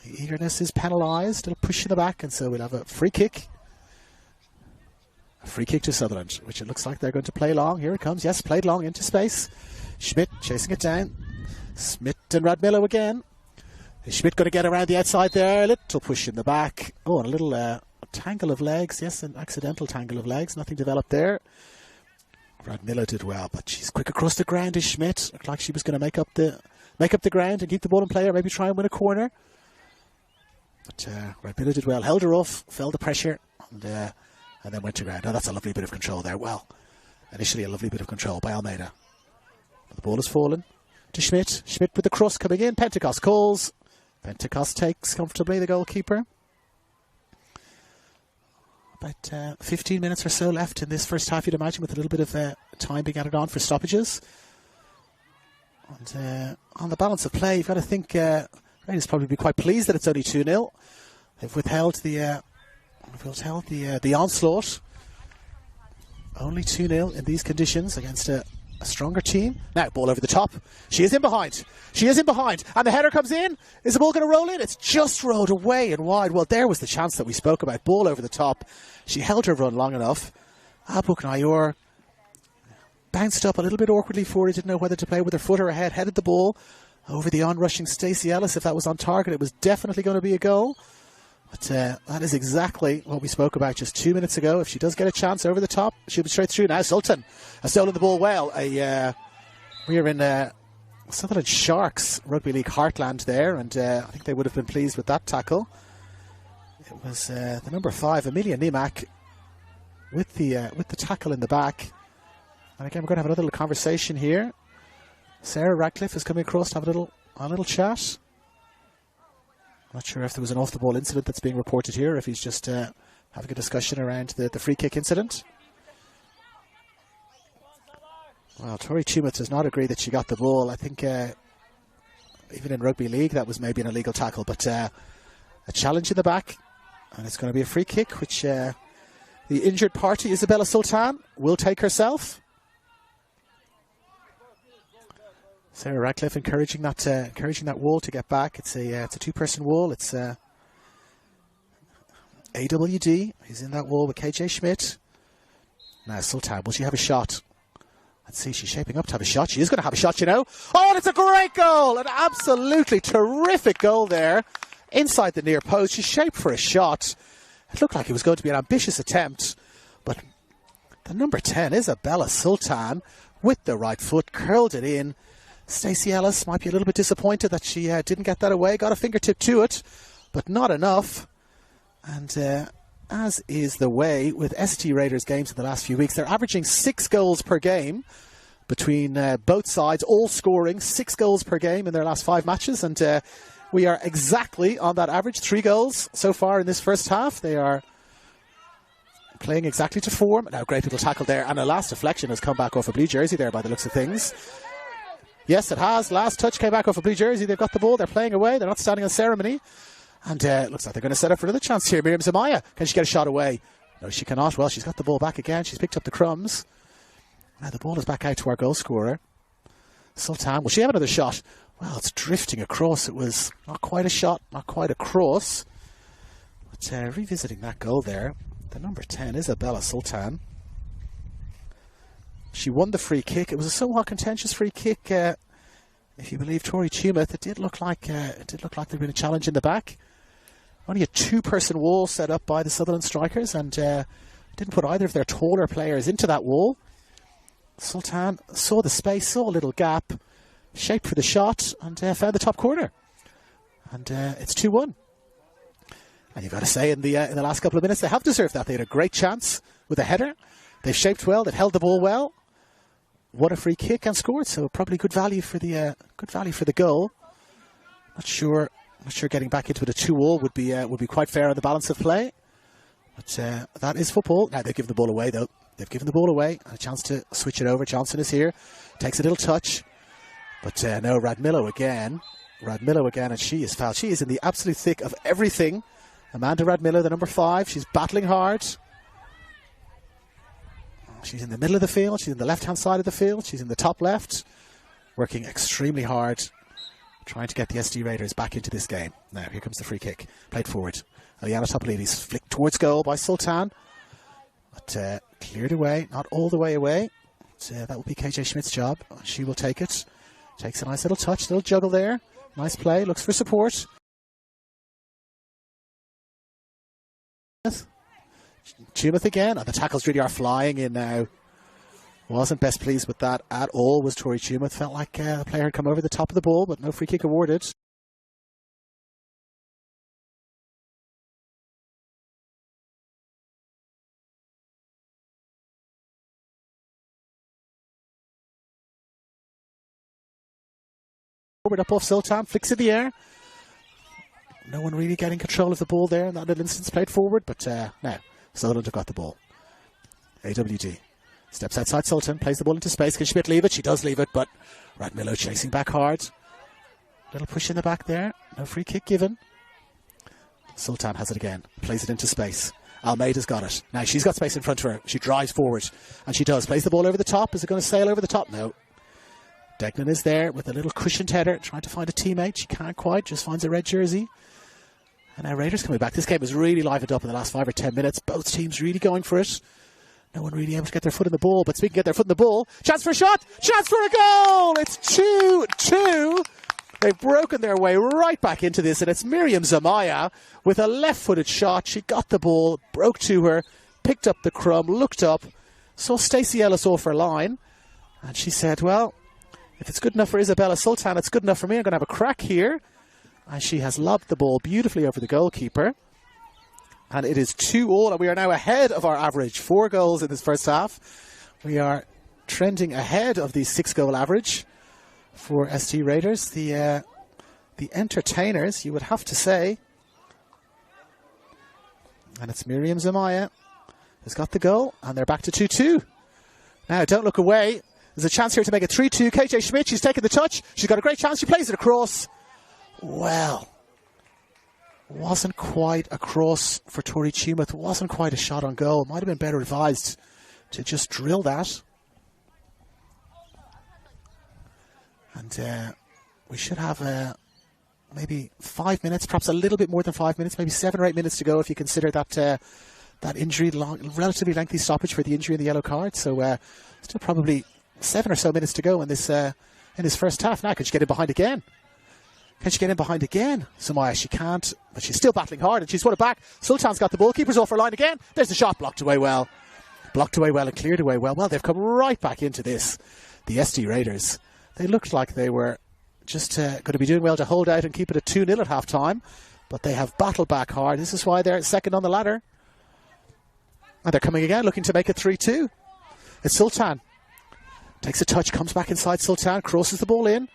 eagerness is penalised. A little push in the back, and so we'll have a free kick. A free kick to Sutherland, which it looks like they're going to play long. Here it comes. Yes, played long into space. Schmidt chasing it down. Schmidt and Radmillo again. Is Schmidt going to get around the outside there? A little push in the back. Oh, and a little tangle of legs. Yes, an accidental tangle of legs. Nothing developed there. Radmillo did well, but she's quick across the ground. Is Schmidt? Looked like she was going to make up the ground and keep the ball in play, or maybe try and win a corner. But Radmillo did well. Held her off, felt the pressure, and then went to ground. Oh, that's a lovely bit of control there. Well, initially a lovely bit of control by Almeida. But the ball has fallen to Schmidt. Schmidt with the cross coming in. Pentecost calls. Pentecost takes comfortably, the goalkeeper. About 15 minutes or so left in this first half, you'd imagine, with a little bit of time being added on for stoppages. And on the balance of play, you've got to think Rangers probably be quite pleased that it's only 2-0. They've withheld the onslaught. Only 2-0 in these conditions against a stronger team. Now, ball over the top. She is in behind. She is in behind. And the header comes in. Is the ball going to roll in? It's just rolled away and wide. Well, there was the chance that we spoke about. Ball over the top. She held her run long enough. Abuk Nayor bounced up a little bit awkwardly for it. Didn't know whether to play with her foot or her head. Headed the ball over the on-rushing Stacey Ellis. If that was on target, it was definitely going to be a goal. But that is exactly what we spoke about just 2 minutes ago. If she does get a chance over the top, she'll be straight through. Now Sultan has stolen the ball well. We are in Sutherland Sharks Rugby League heartland there, and I think they would have been pleased with that tackle. It was the number 5, Amelia Nimak, with the tackle in the back. And again, we're going to have another little conversation here. Sarah Radcliffe is coming across to have a little chat. Not sure if there was an off-the-ball incident that's being reported here, or if he's just having a discussion around the free kick incident. Well, Tori Tumut does not agree that she got the ball. I think even in rugby league that was maybe an illegal tackle, but a challenge in the back, and it's going to be a free kick, which the injured party, Isabella Sultan, will take herself. Sarah Radcliffe encouraging that wall to get back. It's a two-person wall. It's AWD. He's in that wall with KJ Schmidt. Now Sultan, will she have a shot? Let's see, she's shaping up to have a shot. She is going to have a shot, you know. Oh, and it's a great goal! An absolutely terrific goal there. Inside the near post. She's shaped for a shot. It looked like it was going to be an ambitious attempt. But the number 10, Isabella Sultan, with the right foot, curled it in. Stacey Ellis might be a little bit disappointed that she didn't get that away. Got a fingertip to it, but not enough. And as is the way with ST Raiders games in the last few weeks, they're averaging 6 goals per game between both sides, all scoring 6 goals per game in their last 5 matches. And we are exactly on that average, 3 goals so far in this first half. They are playing exactly to form. Now, great little tackle there. And a last deflection has come back off a blue jersey there by the looks of things. Yes, it has. Last touch came back off a blue jersey. They've got the ball. They're playing away. They're not standing on ceremony. And it looks like they're going to set up for another chance here. Miriam Zamaya. Can she get a shot away? No, she cannot. Well, she's got the ball back again. She's picked up the crumbs. Now the ball is back out to our goal scorer. Sultan. Will she have another shot? Well, it's drifting across. It was not quite a shot, not quite a cross. But revisiting that goal there, the number 10, Isabella Sultan. She won the free kick. It was a somewhat contentious free kick. If you believe Tori Tumut, it did look like there'd been a challenge in the back. Only a two-person wall set up by the Sutherland strikers, and didn't put either of their taller players into that wall. Sultan saw the space, saw a little gap, shaped for the shot, and found the top corner. And it's 2-1. And you've got to say, in the last couple of minutes, they have deserved that. They had a great chance with a header. They've shaped well. They've held the ball well. Won a free kick and scored. So probably good value for the goal. Not sure getting back into it a 2-2 would be quite fair on the balance of play. But that is football. Now they've given the ball away though. They've given the ball away. A chance to switch it over. Johnson is here. Takes a little touch. But no, Radmillo again, and she is fouled. She is in the absolute thick of everything. Amanda Radmillo, the number 5. She's battling hard. She's in the middle of the field. She's in the left-hand side of the field. She's in the top left. Working extremely hard. Trying to get the SD Raiders back into this game. Now, here comes the free kick. Played forward. Eliana Topolidis flicked towards goal by Sultan. But cleared away. Not all the way away. But, that will be KJ Schmidt's job. She will take it. Takes a nice little touch. Little juggle there. Nice play. Looks for support. Tumeth again, and the tackles really are flying in now. Wasn't best pleased with that at all, was Tori Tumeth. Felt like the player had come over the top of the ball, but no free kick awarded. Forward up off Sultan, flicks in the air. No one really getting control of the ball there in that little instance. Played forward, but now Sutherland have got the ball. AWD steps outside Sultan, plays the ball into space. Can Schmidt leave it? She does leave it, but Radmillo chasing back hard. Little push in the back there. No free kick given. Sultan has it again. Plays it into space. Almeida's got it. Now she's got space in front of her. She drives forward, and she does. Plays the ball over the top. Is it going to sail over the top? No. Degnan is there with a little cushioned header, trying to find a teammate. She can't quite, just finds a red jersey. And now Raiders coming back. This game has really livened up in the last 5 or 10 minutes. Both teams really going for it. No one really able to get their foot in the ball. But speaking of get their foot in the ball, chance for a shot! Chance for a goal! It's 2-2. They've broken their way right back into this. And it's Miriam Zamaya with a left-footed shot. She got the ball, broke to her, picked up the crumb, looked up, saw Stacey Ellis off her line. And she said, well, if it's good enough for Isabella Sultan, it's good enough for me. I'm going to have a crack here. And she has lobbed the ball beautifully over the goalkeeper. And it is 2-2, and we are now ahead of our average. 4 goals in this first half. We are trending ahead of the 6-goal average for ST Raiders. The entertainers, you would have to say. And it's Miriam Zamaya who's got the goal, and they're back to 2-2. Now, don't look away. There's a chance here to make it 3-2. KJ Schmidt, she's taken the touch. She's got a great chance. She plays it across. Well, wasn't quite a cross for Tori Tumeth. Wasn't quite a shot on goal. Might have been better advised to just drill that. And we should have maybe 5 minutes, perhaps a little bit more than 5 minutes, maybe 7 or 8 minutes to go if you consider that that injury, relatively lengthy stoppage for the injury and the yellow card. So still probably 7 or so minutes to go in this first half. Now, can she get in behind again? Can she get in behind again? Samaya, she can't, but she's still battling hard, and she's won it back. Sultan's got the ball. Keeper's off her line again. There's the shot, blocked away well. Blocked away well and cleared away well. Well, they've come right back into this. The SD Raiders, they looked like they were just going to be doing well to hold out and keep it at 2-0 at half-time, but they have battled back hard. This is why they're second on the ladder. And they're coming again, looking to make it 3-2. It's Sultan. Takes a touch, comes back inside Sultan, crosses the ball in.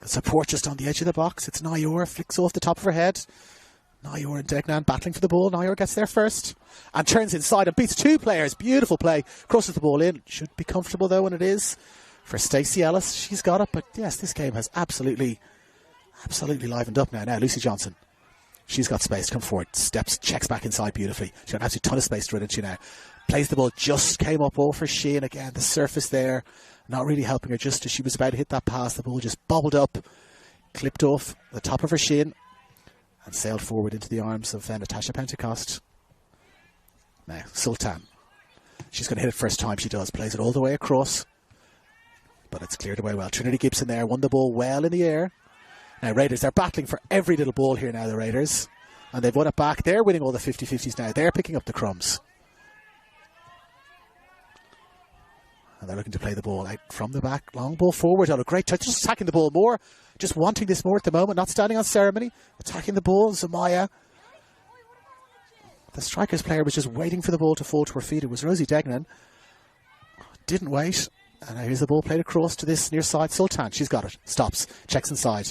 Support just on the edge of the box. It's Nayor, flicks off the top of her head. Nayor and Degnan battling for the ball. Nayor gets there first and turns inside and beats 2 players. Beautiful play. Crosses the ball in. Should be comfortable though when it is for Stacey Ellis. She's got it, but yes, this game has absolutely livened up now. Now, Lucy Johnson. She's got space to come forward. Steps, checks back inside beautifully. She's got an absolute ton of space to run into now. Plays the ball, just came up over Sheen again. The surface there, not really helping her just as she was about to hit that pass. The ball just bobbled up, clipped off the top of her shin, and sailed forward into the arms of Natasha Pentecost. Now, Sultan. She's going to hit it first time. She does. Plays it all the way across. But it's cleared away well. Trinity Gibson there won the ball well in the air. Now, Raiders, they're battling for every little ball here now, the Raiders. And they've won it back. They're winning all the 50-50s now. They're picking up the crumbs. And they're looking to play the ball out from the back. Long ball forward. Oh, a great touch. Just attacking the ball more. Just wanting this more at the moment. Not standing on ceremony. Attacking the ball. Zamaya. The strikers player was just waiting for the ball to fall to her feet. It was Rosie Degnan. Didn't wait. And now here's the ball played across to this near side. Sultan. She's got it. Stops. Checks inside.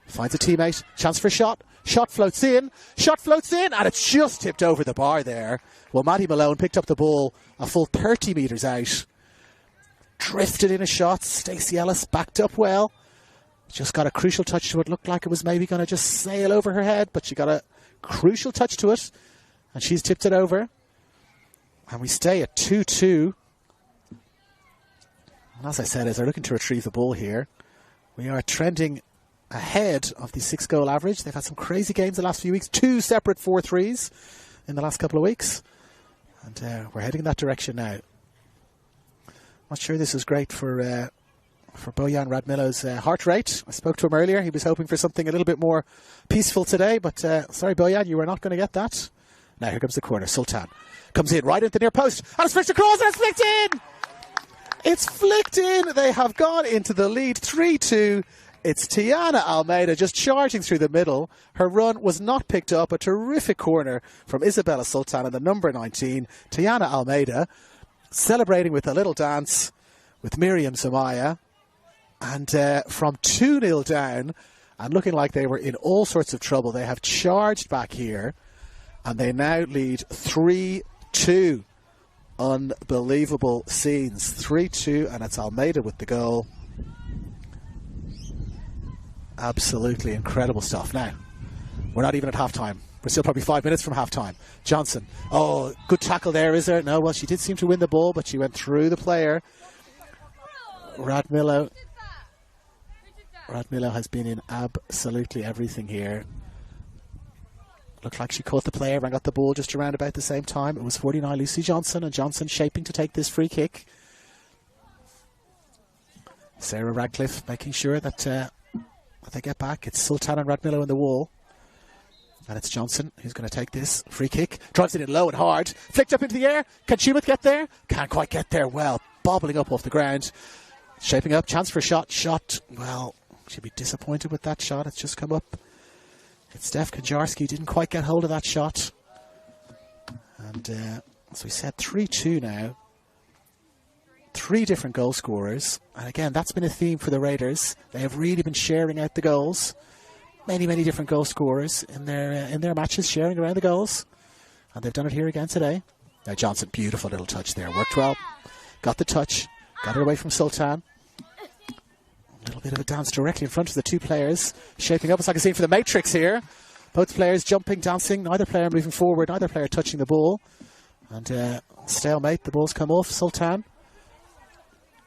Finds a teammate. Chance for a shot. Shot floats in. Shot floats in. And it's just tipped over the bar there. Well, Maddie Malone picked up the ball a full 30 metres out. Drifted in a shot. Stacey Ellis backed up well. Just got a crucial touch to it. Looked like it was maybe going to just sail over her head. But she got a crucial touch to it. And she's tipped it over. And we stay at 2-2. And as I said, as they're looking to retrieve the ball here, we are trending ahead of the 6-goal average. They've had some crazy games the last few weeks. 2 separate 4-3s in the last couple of weeks. And we're heading in that direction now. Not sure this is great for Bojan Radmilo's heart rate. I spoke to him earlier. He was hoping for something a little bit more peaceful today. But sorry, Bojan, you are not going to get that. Now here comes the corner. Sultan comes in right into the near post. And it's flicked across and it's flicked in! It's flicked in. They have gone into the lead 3-2. It's Tiana Almeida just charging through the middle. Her run was not picked up. A terrific corner from Isabella Sultan and the number 19, Tiana Almeida, celebrating with a little dance with Miriam Zamaya. And from 2-0 down and looking like they were in all sorts of trouble, they have charged back here and they now lead 3-2. Unbelievable scenes. 3-2, and it's Almeida with the goal. Absolutely incredible stuff. Now, we're not even at half-time. We're still probably 5 minutes from half-time. Johnson. Oh, good tackle there, is there? No, well, she did seem to win the ball, but she went through the player. Radmilo has been in absolutely everything here. Looked like she caught the player and got the ball just around about the same time. It was 49 Lucy Johnson, and Johnson shaping to take this free kick. Sarah Radcliffe making sure that they get back. It's Sultan and Radmilo in the wall. And it's Johnson who's going to take this free kick. Drives it in low and hard. Flicked up into the air. Can Shumath get there? Can't quite get there. Well, bobbling up off the ground. Shaping up. Chance for a shot. Shot. Well, she'll be disappointed with that shot. It's just come up. It's Steph Kajarski. Didn't quite get hold of that shot. And as we said, 3-2 now. 3 different goal scorers. And again, that's been a theme for the Raiders. They have really been sharing out the goals. Many different goal scorers in their matches, sharing around the goals. And they've done it here again today. Now Johnson, beautiful little touch there. Worked well. Got the touch. Got it away from Sultan. A little bit of a dance directly in front of the 2 players. Shaping up. It's like a scene for the Matrix here. Both players jumping, dancing. Neither player moving forward. Neither player touching the ball. And stalemate. The ball's come off. Sultan.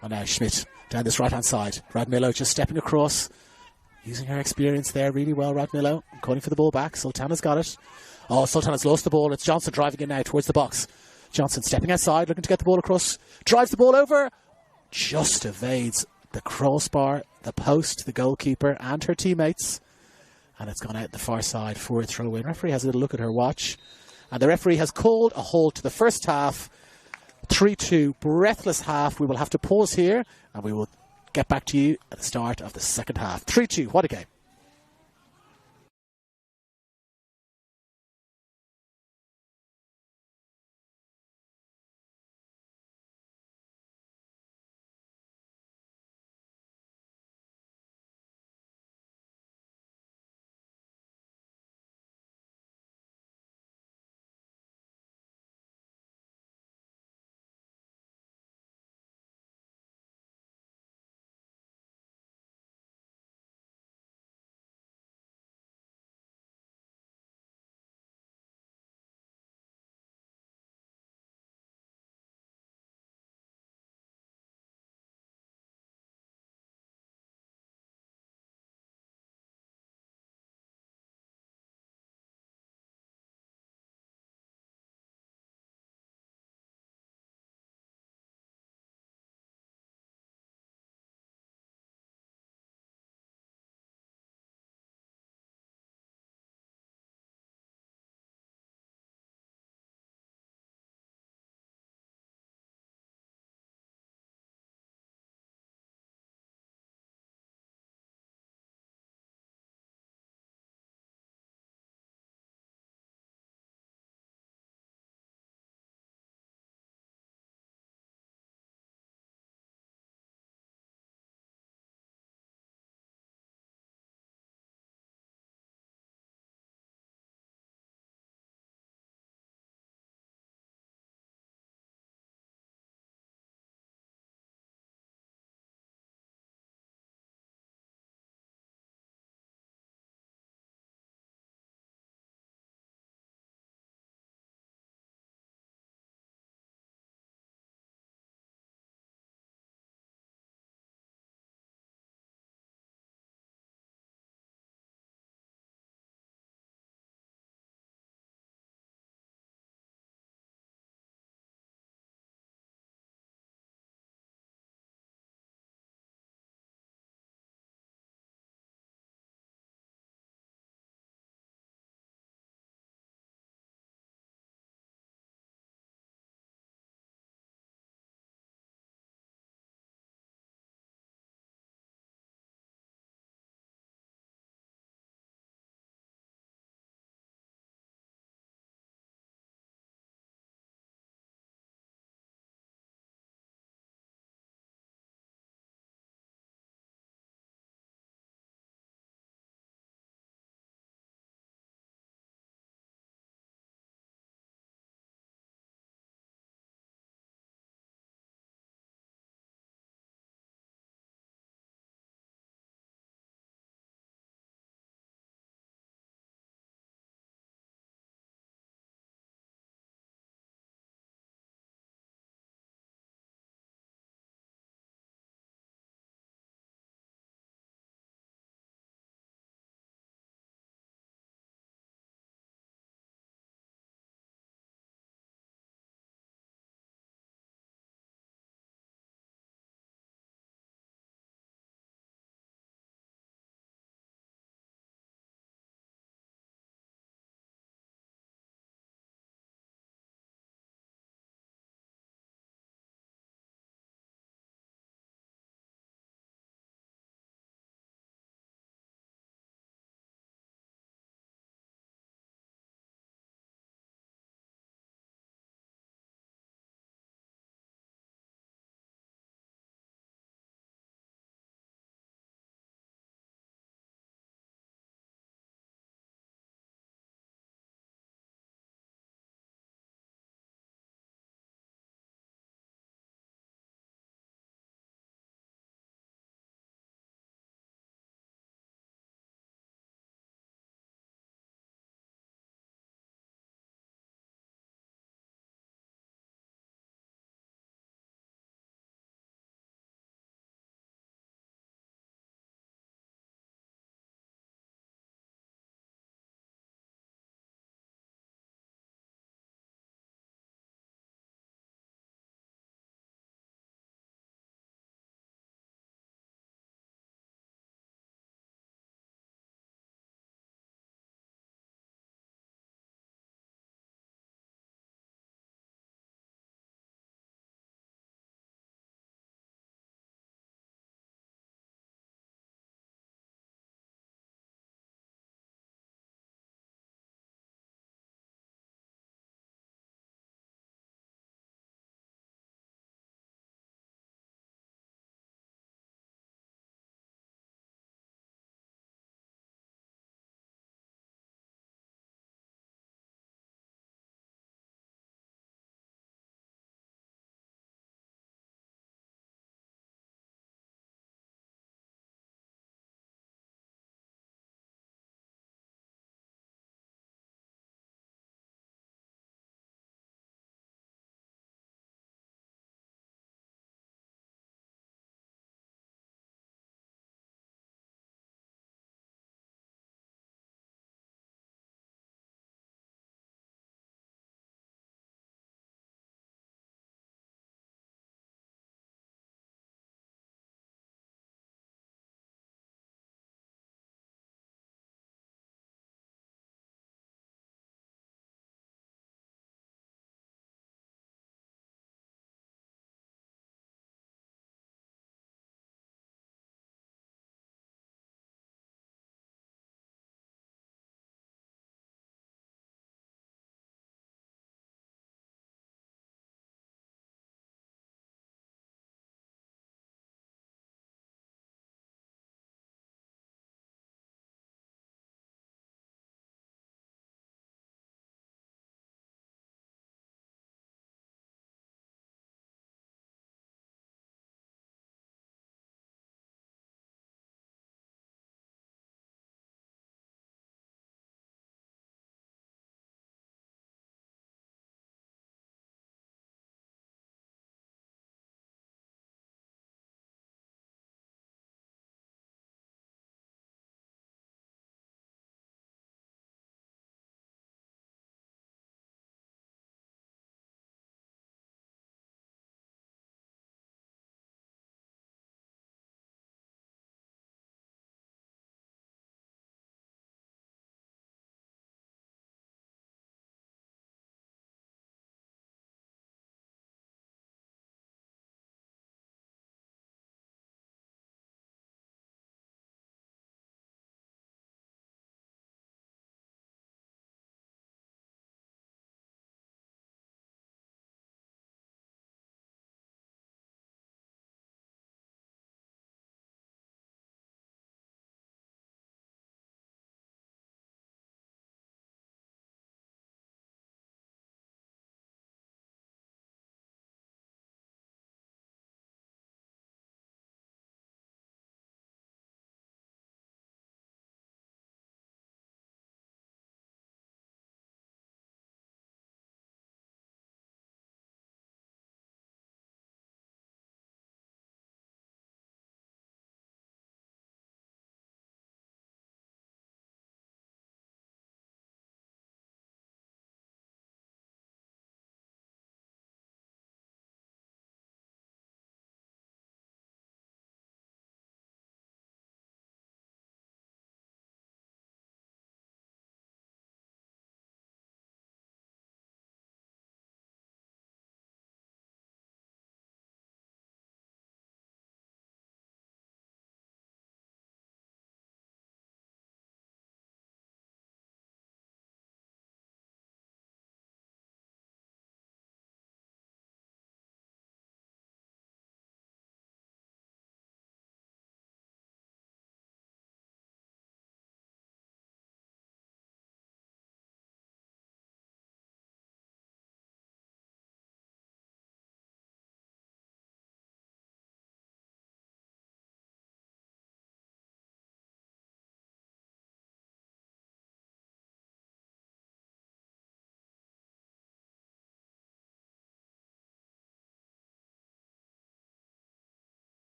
And now Schmidt down this right-hand side. Radmilo just stepping across. Using her experience there really well, Radmilo. Calling for the ball back. Sultan has got it. Oh, Sultan has lost the ball. It's Johnson driving it now towards the box. Johnson stepping outside, looking to get the ball across. Drives the ball over. Just evades the crossbar, the post, the goalkeeper, and her teammates. And it's gone out the far side for a throw-in. Referee has a little look at her watch. And the referee has called a halt to the first half. 3-2, breathless half. We will have to pause here, and we will get back to you at the start of the second half. 3-2, what a game.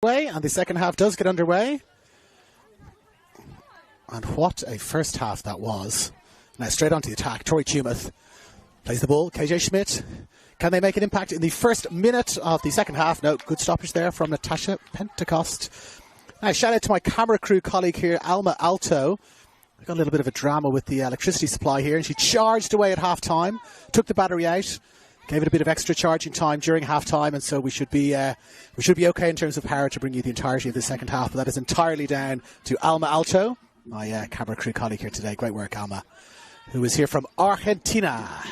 And the second half does get underway. And what a first half that was. Now straight onto the attack. Tori Tumeth plays the ball. KJ Schmidt. Can they make an impact in the first minute of the second half? No, good stoppage there from Natasha Pentecost. Now shout out to my camera crew colleague here, Alma Alto. We got a little bit of a drama with the electricity supply here, and she charged away at half time, took the battery out, gave it a bit of extra charging time during half time, and so we should be okay in terms of power to bring you the entirety of the second half. But that is entirely down to Alma Alto, my camera crew colleague here today. Great work, Alma, who is here from Argentina.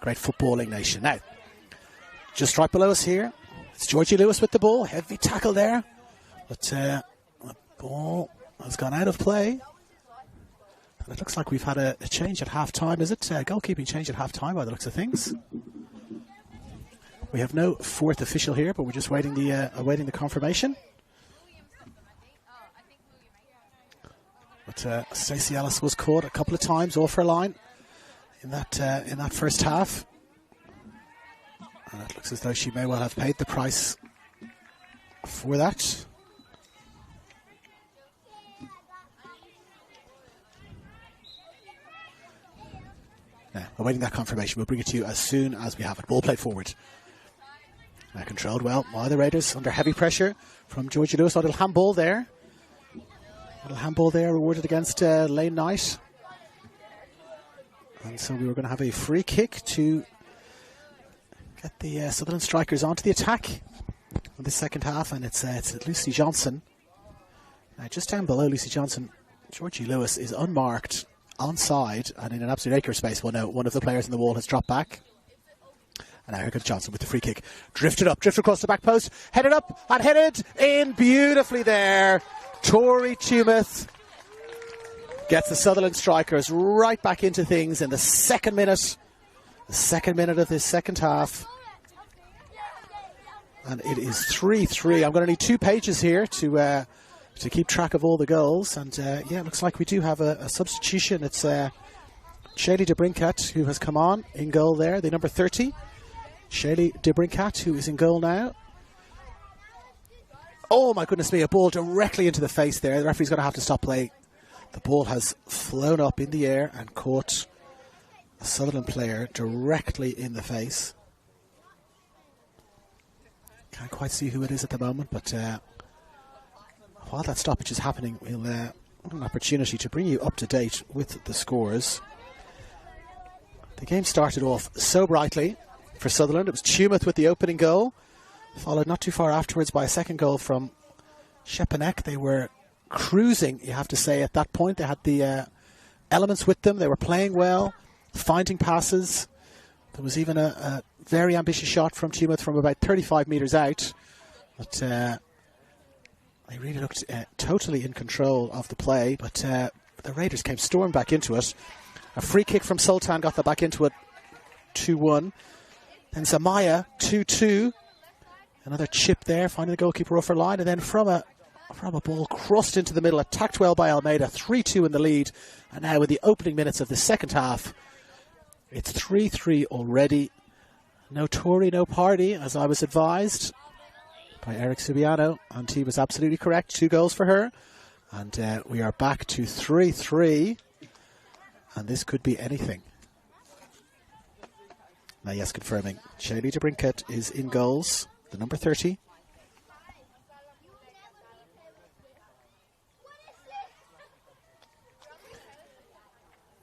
Great footballing nation. Now, just right below us here, it's Georgie Lewis with the ball. Heavy tackle there, but the ball has gone out of play. And it looks like we've had a change at half time. Is it goalkeeping change at half time by the looks of things? We have no fourth official here, but we're just awaiting the confirmation. But Stacey Ellis was caught a couple of times off her line in that first half. And it looks as though she may well have paid the price for that. Now, awaiting that confirmation. We'll bring it to you as soon as we have it. Ball played forward. Now controlled well by the Raiders under heavy pressure from Georgie Lewis. A little handball there. Rewarded against Lane Knight. And so we were going to have a free kick to get the Sutherland strikers onto the attack in the second half. And it's Lucy Johnson. Now just down below Lucy Johnson, Georgie Lewis is unmarked, onside, and in an absolute acre space. Well, no, one of the players in the wall has dropped back. And now here comes Johnson with the free kick. Drifted across the back post, headed up and headed in beautifully there. Tori Tumeth gets the Sutherland strikers right back into things in the second minute of this second half. And it is 3-3. I'm going to need 2 pages here to keep track of all the goals. And yeah, it looks like we do have a substitution. It's Shaylee de Brincat who has come on in goal there, the number 30. Shaylee de Brincat, who is in goal now. Oh my goodness me, a ball directly into the face there. The referee's going to have to stop play. The ball has flown up in the air and caught a Sutherland player directly in the face. Can't quite see who it is at the moment, but while that stoppage is happening, we'll have an opportunity to bring you up to date with the scores. The game started off so brightly for Sutherland. It was Tumeth with the opening goal, followed not too far afterwards by a second goal from Shepanek. They were cruising, you have to say, at that point. They had the elements with them. They were playing well, finding passes. There was even a very ambitious shot from Tumeth from about 35 metres out. But they really looked totally in control of the play. But the Raiders came storming back into it. A free kick from Sultan got them back into it, 2-1. Then Zamaya, 2-2. Another chip there, finding the goalkeeper off her line. And then from a ball crossed into the middle, attacked well by Almeida, 3-2 in the lead. And now in the opening minutes of the second half, it's 3-3 already. No Tory, no party, as I was advised by Eric Subiano. And he was absolutely correct. 2 goals for her. And we are back to 3-3. And this could be anything. Now, yes, confirming. Shaylee de Brincat is in goals, the number 30.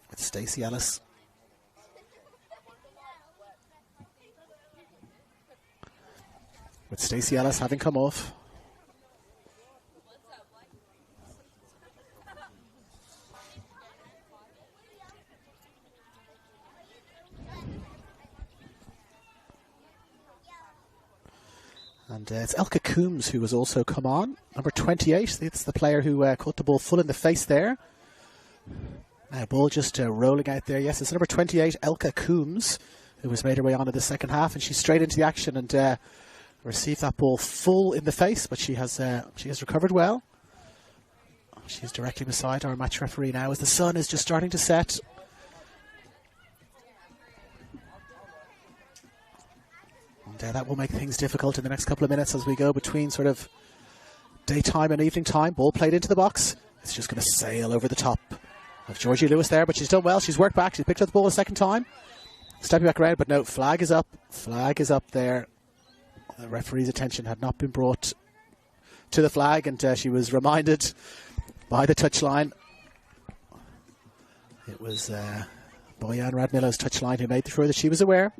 With Stacey Ellis. With Stacey Ellis having come off. And it's Elka Coombs who has also come on. Number 28, it's the player who caught the ball full in the face there. Now, ball just rolling out there. Yes, it's number 28, Elka Coombs, who has made her way on to the second half. And she's straight into the action and received that ball full in the face. But she has recovered well. She's directly beside our match referee now as the sun is just starting to set. And that will make things difficult in the next couple of minutes as we go between sort of daytime and evening time. Ball played into the box. It's just going to sail over the top of Georgie Lewis there, but she's done well. She's worked back. She's picked up the ball a second time. Stepping back around, but no, flag is up. Flag is up there. The referee's attention had not been brought to the flag, and she was reminded by the touchline. It was Boyan Radmilo's touchline who made sure that she was aware.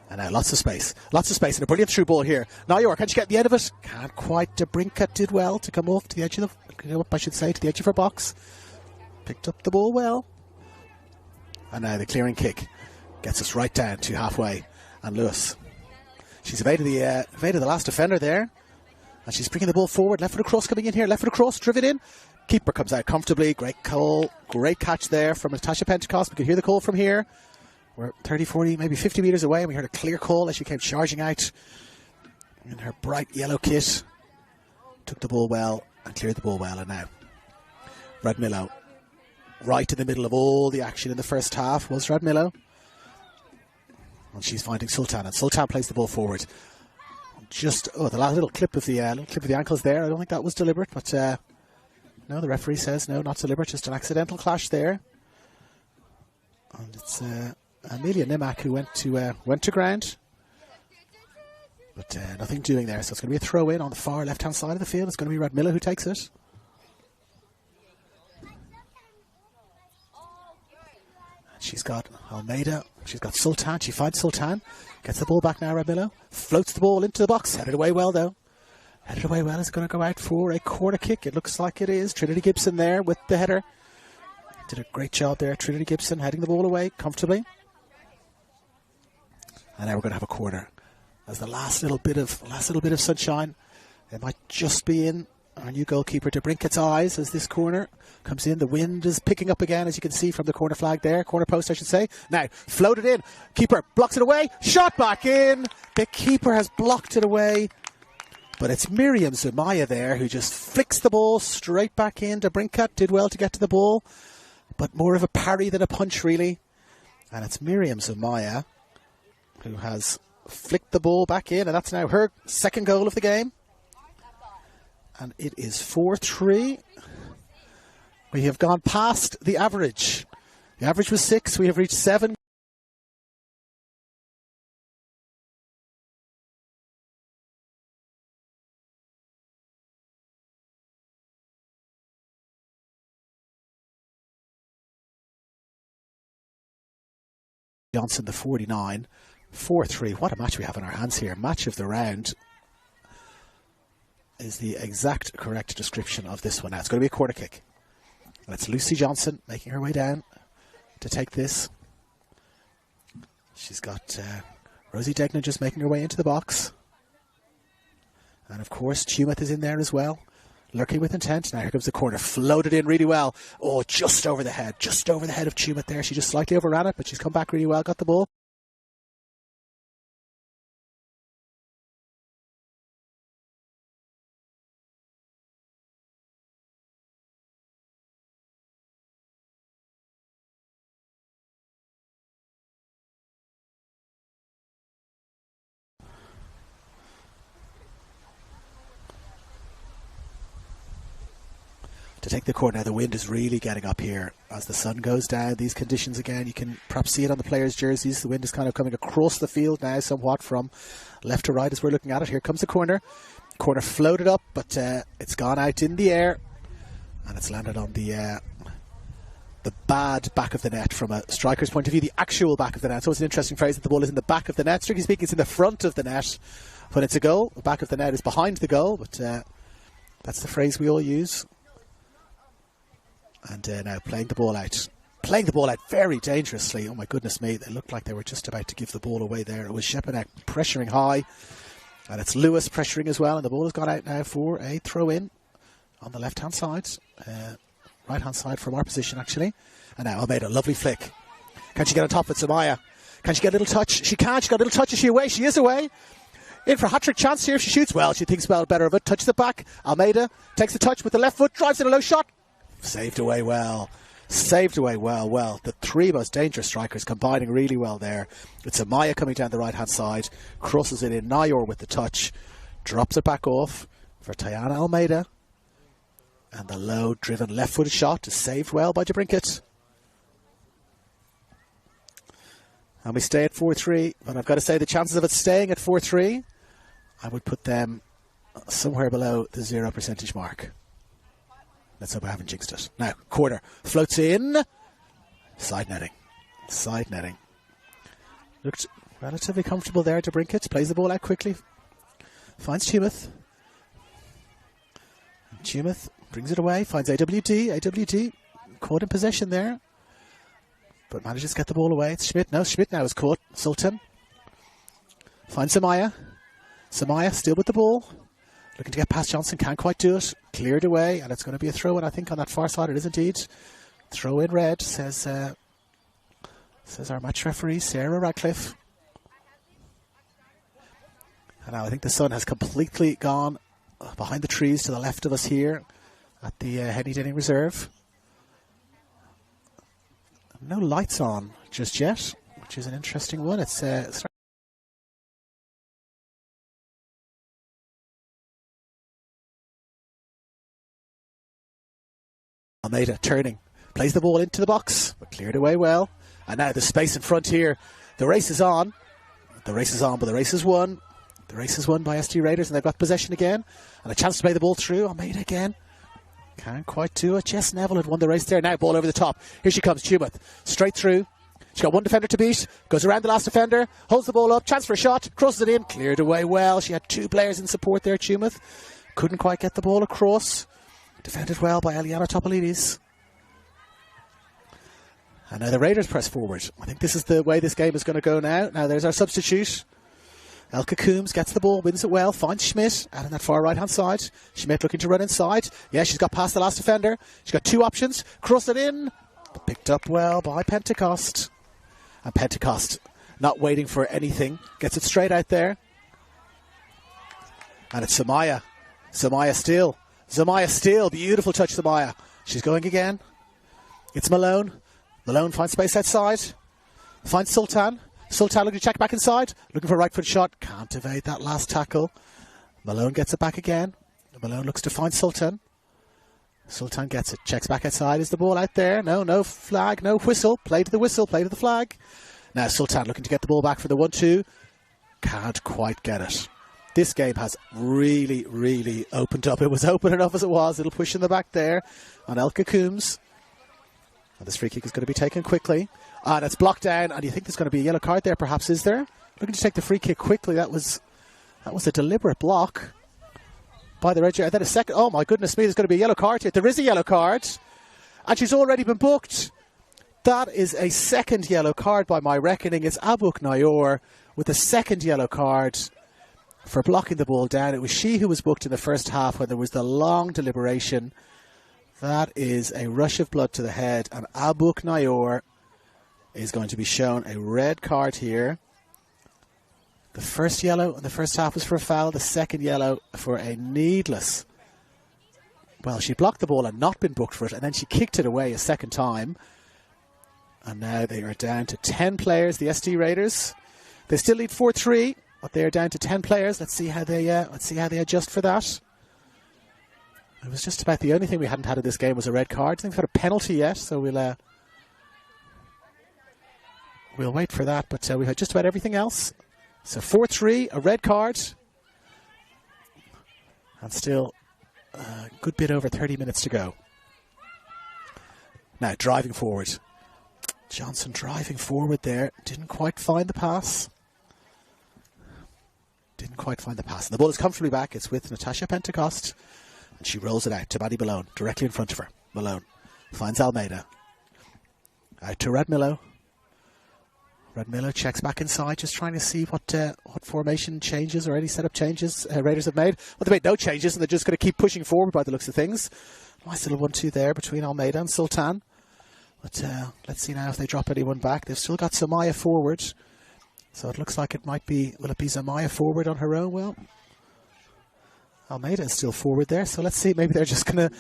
And now lots of space and a brilliant through ball here. Nayor, can she get the end of it? Can't quite. Debrinka did well to come off to the edge of to the edge of her box. Picked up the ball well. And now the clearing kick gets us right down to halfway. And Lewis, she's evaded the last defender there. And she's bringing the ball forward. Left foot across coming in here. Left foot across, driven in. Keeper comes out comfortably. Great call. Great catch there from Natasha Pentecost. We could hear the call from here. We're 30, 40, maybe 50 metres away, and we heard a clear call as she came charging out in her bright yellow kit. Took the ball well and cleared the ball well. And now Radmilo, right in the middle of all the action in the first half, was Radmilo. And she's finding Sultan, and Sultan plays the ball forward. Just, the last little clip of the ankles there. I don't think that was deliberate, but no, the referee says no, not deliberate, just an accidental clash there. And it's Amelia Nimak who went to ground, but nothing doing there. So it's going to be a throw in on the far left hand side of the field. It's going to be Radmilo who takes it. And she's got Almeida. She's got Sultan. She finds Sultan. Gets the ball back now. Radmilo floats the ball into the box. Headed away well though. Headed away well. It's going to go out for a corner kick. It looks like it is. Trinity Gibson there with the header. Did a great job there. Trinity Gibson heading the ball away comfortably. And now we're going to have a corner. As the last little bit of sunshine, it might just be in our new goalkeeper Debrinka's eyes as this corner comes in. The wind is picking up again, as you can see from the corner flag there. Corner post, I should say. Now, floated in. Keeper blocks it away. Shot back in. The keeper has blocked it away. But it's Miriam Zumaya there who just flicks the ball straight back in. Debrinka did well to get to the ball, but more of a parry than a punch, really. And it's Miriam Zumaya who has flicked the ball back in, and that's now her second goal of the game. And it is 4-3. We have gone past the average. The average was 6. We have reached 7. Johnson, the 49. 4-3. What a match we have in our hands here. Match of the round is the exact correct description of this one. Now it's going to be a corner kick. And it's Lucy Johnson making her way down to take this. She's got Rosie Degnan just making her way into the box. And of course, Tumeth is in there as well, lurking with intent. Now here comes the corner, floated in really well. Oh, just over the head of Tumeth there. She just slightly overran it, but she's come back really well, got the ball. To take the corner. Now the wind is really getting up here as the sun goes down. These conditions again, you can perhaps see it on the players' jerseys. The wind is kind of coming across the field now somewhat from left to right as we're looking at it. Here comes the corner. Corner floated up, but it's gone out in the air and it's landed on the bad back of the net from a striker's point of view, the actual back of the net. So it's an interesting phrase that the ball is in the back of the net. Strictly speaking, it's in the front of the net when it's a goal. The back of the net is behind the goal, but that's the phrase we all use. And now playing the ball out very dangerously. Oh my goodness me, they looked like they were just about to give the ball away there. It was Shepanek pressuring high, and it's Lewis pressuring as well, and the ball has gone out now for a throw in on the left hand side, right hand side from our position actually. And now Almeida, lovely flick. Can she get on top of Samaya? Can she get a little touch? She can. She got a little touch. Is she away? She is away. In for a hat-trick chance here if she shoots. Well, she thinks well better of it. Touches it back. Almeida takes the touch with the left foot, drives in a low shot. Saved away well. Saved away well. The three most dangerous strikers combining really well there. It's Amaya coming down the right-hand side. Crosses it in. Nayor with the touch. Drops it back off for Tayana Almeida. And the low-driven left-footed shot is saved well by DeBrincat. And we stay at 4-3. But I've got to say the chances of it staying at 4-3, I would put them somewhere below the 0% mark. Let's hope I haven't jinxed it. Now, quarter. Floats in. Side netting. Looked relatively comfortable there to Brinkett. Plays the ball out quickly. Finds Tumeth. Tumeth brings it away. Finds AWD. Caught in possession there. But manages to get the ball away. It's Schmidt. No, Schmidt now is caught. Sultan. Finds Samaya. Samaya still with the ball. Looking to get past Johnson, can't quite do it. Cleared away, and it's going to be a throw-in, I think, on that far side. It is indeed. Throw in red, says our match referee, Sarah Radcliffe. And now I think the sun has completely gone behind the trees to the left of us here at the Henny Dinning Reserve. No lights on just yet, which is an interesting one. It's Almeida turning, plays the ball into the box, but cleared away well. And now the space in front here. The race is on. But the race is won. The race is won by ST Raiders, and they've got possession again. And a chance to play the ball through. Almeida again. Can't quite do it. Jess Neville had won the race there. Now ball over the top. Here she comes, Tumeth. Straight through. She's got one defender to beat. Goes around the last defender. Holds the ball up. Chance for a shot. Crosses it in. Cleared away well. She had two players in support there, Tumeth. Couldn't quite get the ball across. Defended well by Eliana Topolidis. And now the Raiders press forward. I think this is the way this game is going to go now. Now there's our substitute. Elke Coombs gets the ball, wins it well, finds Schmidt out on that far right-hand side. Schmidt looking to run inside. Yeah, she's got past the last defender. She's got two options. Cross it in. But picked up well by Pentecost. And Pentecost, not waiting for anything, gets it straight out there. And it's Samaya. Samaya still. Beautiful touch, Samaya. She's going again. It's Malone. Malone finds space outside. Finds Sultan. Sultan looking to check back inside. Looking for a right foot shot. Can't evade that last tackle. Malone gets it back again. Malone looks to find Sultan. Sultan gets it. Checks back outside. Is the ball out there? No flag, no whistle. Play to the whistle, play to the flag. Now Sultan looking to get the ball back for the 1-2. Can't quite get it. This game has really opened up. It was open enough as it was. Little push in the back there on Elke Coombs. And this free kick is going to be taken quickly. And it's blocked down. And you think there's going to be a yellow card there, perhaps, is there? Looking to take the free kick quickly. That was a deliberate block by the red. And then a second. Oh, my goodness me, there's going to be a yellow card here. There is a yellow card. And she's already been booked. That is a second yellow card by my reckoning. It's Abuk Nayor with a second yellow card for blocking the ball down. It was she who was booked in the first half when there was the long deliberation. That is a rush of blood to the head, and Abuk Nayor is going to be shown a red card here. The first yellow in the first half was for a foul, the second yellow for a needless. Well, she blocked the ball and not been booked for it, and then she kicked it away a second time. And now they are down to 10 players, the ST Raiders. They still lead 4-3. But they are down to 10 players. Let's see how they adjust for that. It was just about the only thing we hadn't had in this game was a red card. I don't think we've had a penalty yet, so we'll wait for that. But we had just about everything else. So 4-3, a red card, and still a good bit over 30 minutes to go. Now driving forward, Johnson driving forward there, didn't quite find the pass. And the ball is comfortably back. It's with Natasha Pentecost. And she rolls it out to Maddie Malone, directly in front of her. Malone finds Almeida. Out to Radmillo. Radmillo checks back inside, just trying to see what formation changes or any setup changes Raiders have made. Well, they made no changes, and they're just going to keep pushing forward by the looks of things. Nice little 1-2 there between Almeida and Sultan. But let's see now if they drop anyone back. They've still got Samaya forward. So it looks like it might be, will it be Zamaya forward on her own? Well, Almeida is still forward there. So let's see, maybe they're just going to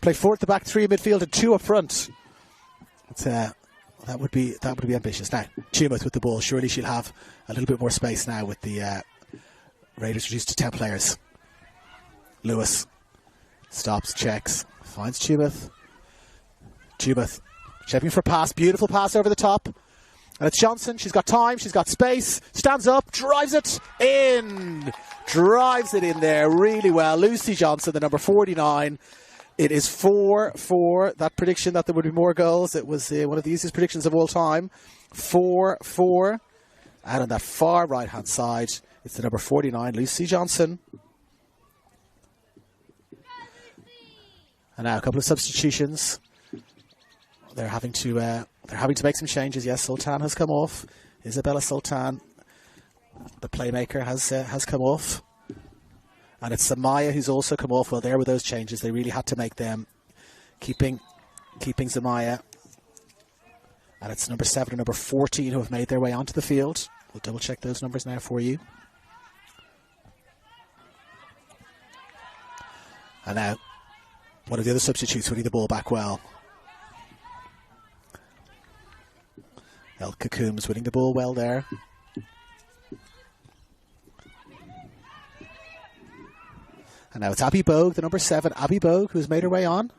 play 4 at the back, 3 in midfield and 2 up front. It's, that would be ambitious. Now, Tumut with the ball. Surely she'll have a little bit more space now with the Raiders reduced to 10 players. Lewis stops, checks, finds Tumut. Tumut checking for a pass. Beautiful pass over the top. And it's Johnson. She's got time. She's got space. Stands up. Drives it in. Drives it in there really well. Lucy Johnson, the number 49. It is 4-4. That prediction that there would be more goals. It was one of the easiest predictions of all time. 4-4. And on that far right-hand side, it's the number 49, Lucy Johnson. And now a couple of substitutions. They're having to make some changes. Yes, Sultan has come off. Isabella Sultan, the playmaker, has come off. And it's Zamaya who's also come off. Well, there were those changes. They really had to make them. Keeping Zamaya. And it's number 7 and number 14 who have made their way onto the field. We'll double check those numbers now for you. And now, one of the other substitutes winning the ball back well. Elka Coombs winning the ball well there. And now it's Abby Bogue, the number 7, Abby Bogue, who's made her way on.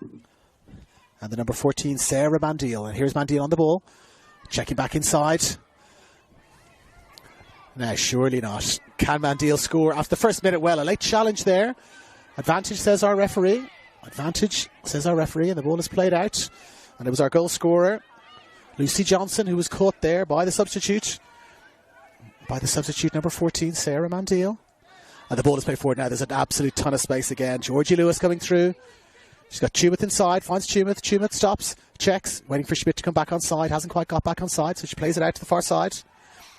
And the number 14, Sarah Mandil. And here's Mandil on the ball. Checking back inside. Now, surely not. Can Mandil score after the first minute? Well, a late challenge there. Advantage, says our referee. Advantage, says our referee. And the ball is played out. And it was our goal scorer, Lucy Johnson, who was caught there by the substitute. By the substitute, number 14, Sarah Mandil. And the ball is played forward now. There's an absolute ton of space again. Georgie Lewis coming through. She's got Tumut inside. Finds Tumut. Tumut stops. Checks. Waiting for Schmidt to come back on side. Hasn't quite got back on side. So she plays it out to the far side.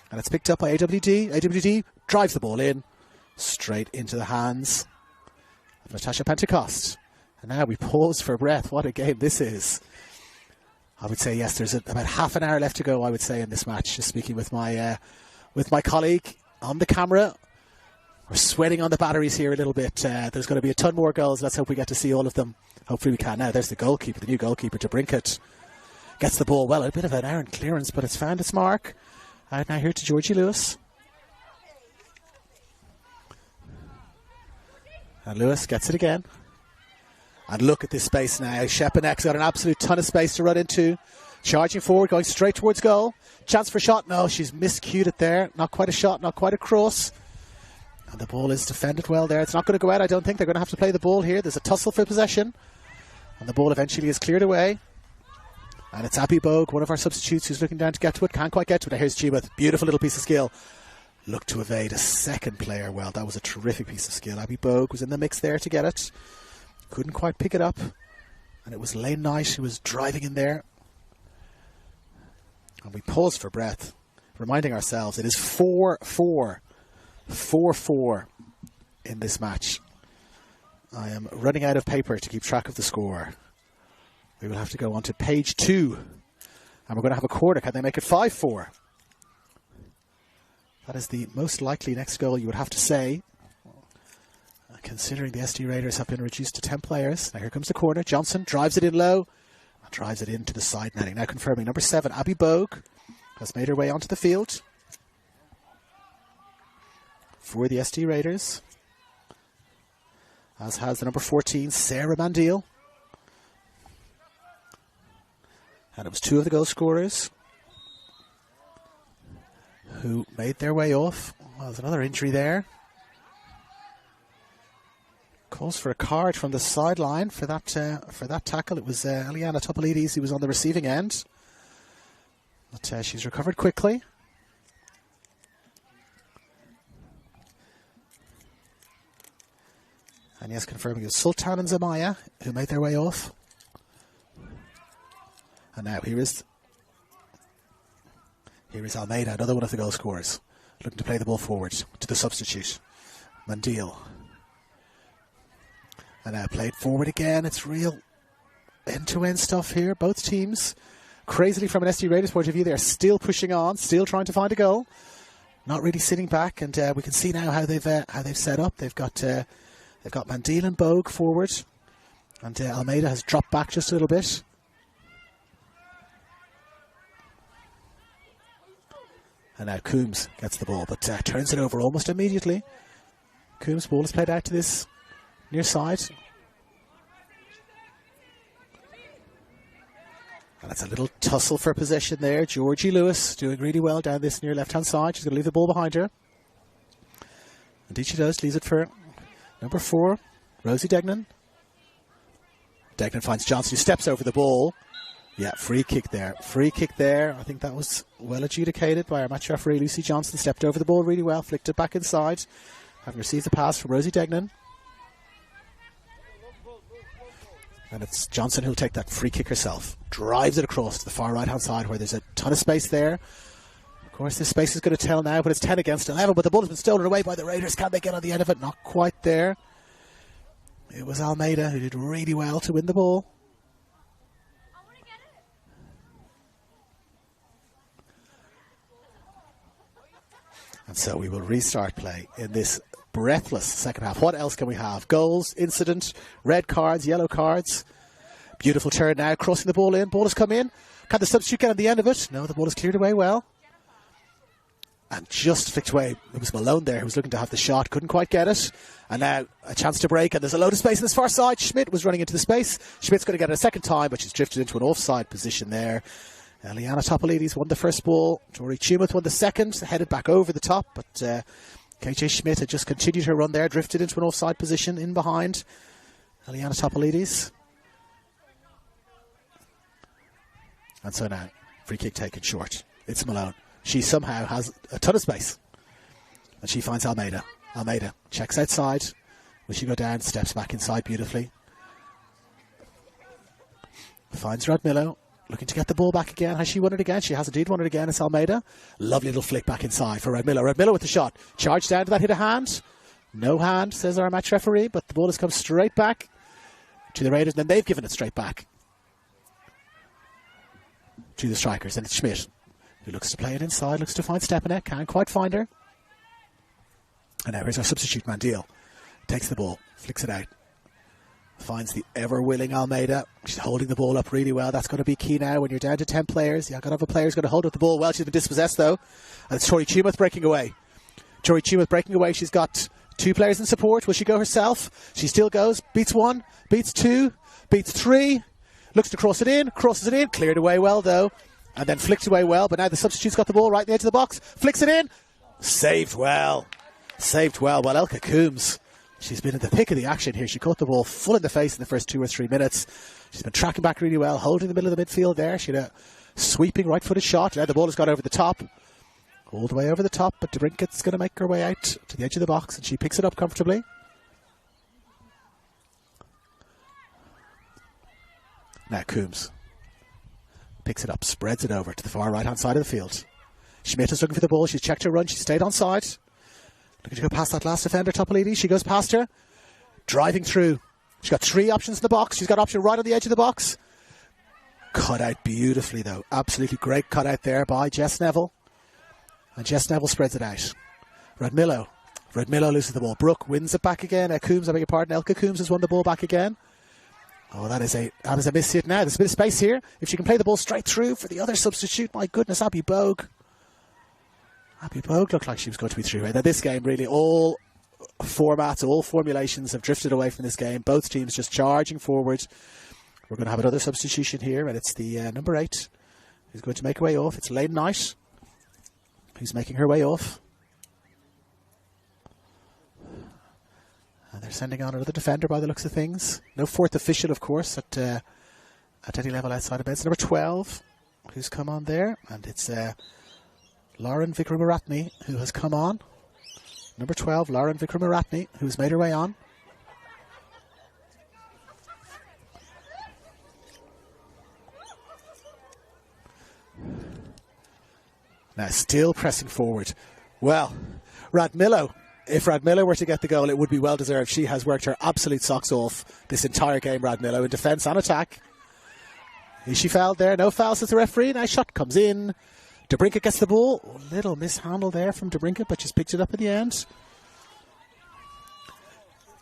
And it's picked up by AWD. AWD drives the ball in. Straight into the hands of Natasha Pentecost. And now we pause for breath. What a game this is. I would say, yes, there's about half an hour left to go, I would say, in this match. Just speaking with my colleague on the camera. We're sweating on the batteries here a little bit. There's going to be a ton more goals. Let's hope we get to see all of them. Hopefully we can. Now there's the goalkeeper, the new goalkeeper, DeBrinket. Gets the ball well. A bit of an errant clearance, but it's found its mark. And now here to Georgie Lewis. And Lewis gets it again. And look at this space now. Shepanek's got an absolute ton of space to run into. Charging forward, going straight towards goal. Chance for a shot. No, she's miscued it there. Not quite a shot, not quite a cross. And the ball is defended well there. It's not going to go out, I don't think. They're going to have to play the ball here. There's a tussle for possession. And the ball eventually is cleared away. And it's Abby Bogue, one of our substitutes, who's looking down to get to it. Can't quite get to it. Now here's Tumut. Beautiful little piece of skill. Looked to evade a second player. Well, that was a terrific piece of skill. Abby Bogue was in the mix there to get it. Couldn't quite pick it up. And it was Lane Knight who was driving in there. And we pause for breath, reminding ourselves it is 4-4. 4-4 in this match. I am running out of paper to keep track of the score. We will have to go on to page 2. And we're going to have a corner. Can they make it 5-4? That is the most likely next goal, you would have to say. Considering the SD Raiders have been reduced to 10 players. Now here comes the corner. Johnson drives it in low. And drives it into the side netting. Now confirming number 7, Abby Bogue, has made her way onto the field for the SD Raiders. As has the number 14, Sarah Mandil. And it was 2 of the goal scorers who made their way off. Well, there's another injury there. Calls for a card from the sideline for that tackle. It was Eliana Topolides who was on the receiving end. But she's recovered quickly. And yes, confirming it was Sultan and Zamaya who made their way off. And now here is Almeida, another one of the goal scorers, looking to play the ball forward to the substitute, Mandil. And now played forward again. It's real end-to-end stuff here. Both teams, crazily from an SD Raiders point of view, they're still pushing on, still trying to find a goal. Not really sitting back, and we can see now how they've set up. They've got Mandil and Bogue forward, and Almeida has dropped back just a little bit. And now Coombs gets the ball, but turns it over almost immediately. Coombs' ball is played out to this near side. And it's a little tussle for possession there. Georgie Lewis doing really well down this near left-hand side. She's going to leave the ball behind her. Indeed she does. Leaves it for number 4, Rosie Degnan. Degnan finds Johnson, who steps over the ball. Yeah, free kick there. Free kick there. I think that was well adjudicated by our match referee, Lucy Johnson. Stepped over the ball really well, flicked it back inside, having received the pass from Rosie Degnan. And it's Johnson who'll take that free kick herself. Drives it across to the far right-hand side where there's a ton of space there. Of course, this space is going to tell now, but it's 10 against 11. But the ball has been stolen away by the Raiders. Can they get on the end of it? Not quite there. It was Almeida who did really well to win the ball. And so we will restart play in this breathless second half. What else can we have? Goals, incident, red cards, yellow cards. Beautiful turn now, crossing the ball in. Ball has come in. Can the substitute get on the end of it? No, the ball is cleared away well. And just flicked away. It was Malone there who was looking to have the shot. Couldn't quite get it. And now a chance to break. And there's a load of space on this far side. Schmidt was running into the space. Schmidt's going to get it a second time, but she's drifted into an offside position there. Liana Topolides won the first ball. Tori Tumeth won the second. Headed back over the top. But KJ Schmidt had just continued her run there. Drifted into an offside position in behind Liana Topolides. And so now, free kick taken short. It's Malone. She somehow has a ton of space. And she finds Almeida. Almeida checks outside. Will she go down? Steps back inside beautifully. Finds Radmillo. Looking to get the ball back again. Has she won it again? She has indeed won it again. It's Almeida. Lovely little flick back inside for Radmillo. Radmillo with the shot. Charged down to that, hit a hand. No hand, says our match referee. But the ball has come straight back to the Raiders. And then they've given it straight back to the strikers. And it's Schmidt, who looks to play it inside. Looks to find Stepanek. Can't quite find her. And now here's our substitute, Mandil. Takes the ball. Flicks it out. Finds the ever-willing Almeida. She's holding the ball up really well. That's going to be key now when you're down to 10 players. You've got to have a player who's going to hold up the ball well. She's been dispossessed, though. And it's Tori Tumeth breaking away. Tori Tumeth breaking away. She's got 2 players in support. Will she go herself? She still goes. Beats 1. Beats 2. Beats 3. Looks to cross it in. Crosses it in. Cleared away well, though. And then flicked away well. But now the substitute's got the ball right in the edge of the box. Flicks it in. Saved well. Saved well. Well, Elka Coombs, she's been in the thick of the action here. She caught the ball full in the face in the first 2 or 3 minutes. She's been tracking back really well, holding the middle of the midfield there. She had a sweeping right-footed shot. Now the ball has gone over the top. All the way over the top, but DeBrinket's going to make her way out to the edge of the box, and she picks it up comfortably. Now Coombs picks it up, spreads it over to the far right-hand side of the field. Schmidt is looking for the ball. She's checked her run. She stayed on side. Looking to go past that last defender, Topolides. She goes past her. Driving through. She's got 3 options in the box. She's got option right on the edge of the box. Cut out beautifully, though. Absolutely great cut out there by Jess Neville. And Jess Neville spreads it out. Radmillo. Radmillo loses the ball. Brooke wins it back again. Coombs, I beg your pardon. Elka Coombs has won the ball back again. Oh, that is a miss hit now. There's a bit of space here. If she can play the ball straight through for the other substitute, my goodness, Abby Bogue. Abby Bogue looked like she was going to be through. Now, this game, really, all formats, all formulations have drifted away from this game. Both teams just charging forward. We're going to have another substitution here, and it's the number 8 who's going to make her way off. It's Lane Knight who's making her way off. And they're sending on another defender by the looks of things. No 4th official, of course, at any level outside of beds. Number 12 who's come on there, and it's Lauren Vikramaratne, who has come on. Number 12, Lauren Vikramaratne, who's made her way on. Now, still pressing forward. Well, Radmillo, if Radmillo were to get the goal, it would be well deserved. She has worked her absolute socks off this entire game, Radmillo, in defence and attack. Is she fouled there? No foul, says the referee. Now, shot comes in. DeBrinket gets the ball. Little mishandle there from DeBrinket, but she's picked it up in the end.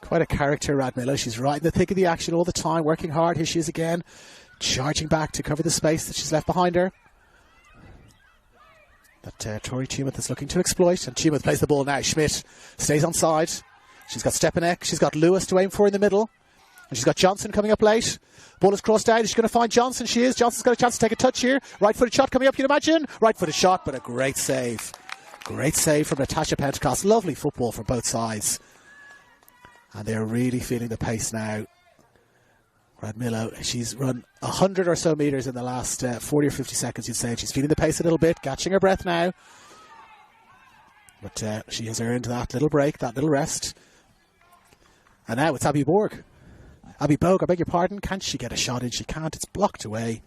Quite a character, Radmillo. She's right in the thick of the action all the time, working hard. Here she is again, charging back to cover the space that she's left behind her. that Tori Tumeth is looking to exploit. And Tumeth plays the ball now. Schmidt stays on side. She's got Stepanek. She's got Lewis to aim for in the middle. And she's got Johnson coming up late. Ball is crossed down. Is she going to find Johnson? She is. Johnson's got a chance to take a touch here. Right-footed shot coming up, you'd imagine. Right-footed shot, but a great save. Great save from Natasha Pentecost. Lovely football from both sides. And they're really feeling the pace now. Radmillo, she's run 100 or so metres in the last 40 or 50 seconds, you'd say. She's feeling the pace a little bit, catching her breath now. But she has earned that little break, that little rest. And now it's Abby Bogue, I beg your pardon. Can't she get a shot in? She can't. It's blocked away.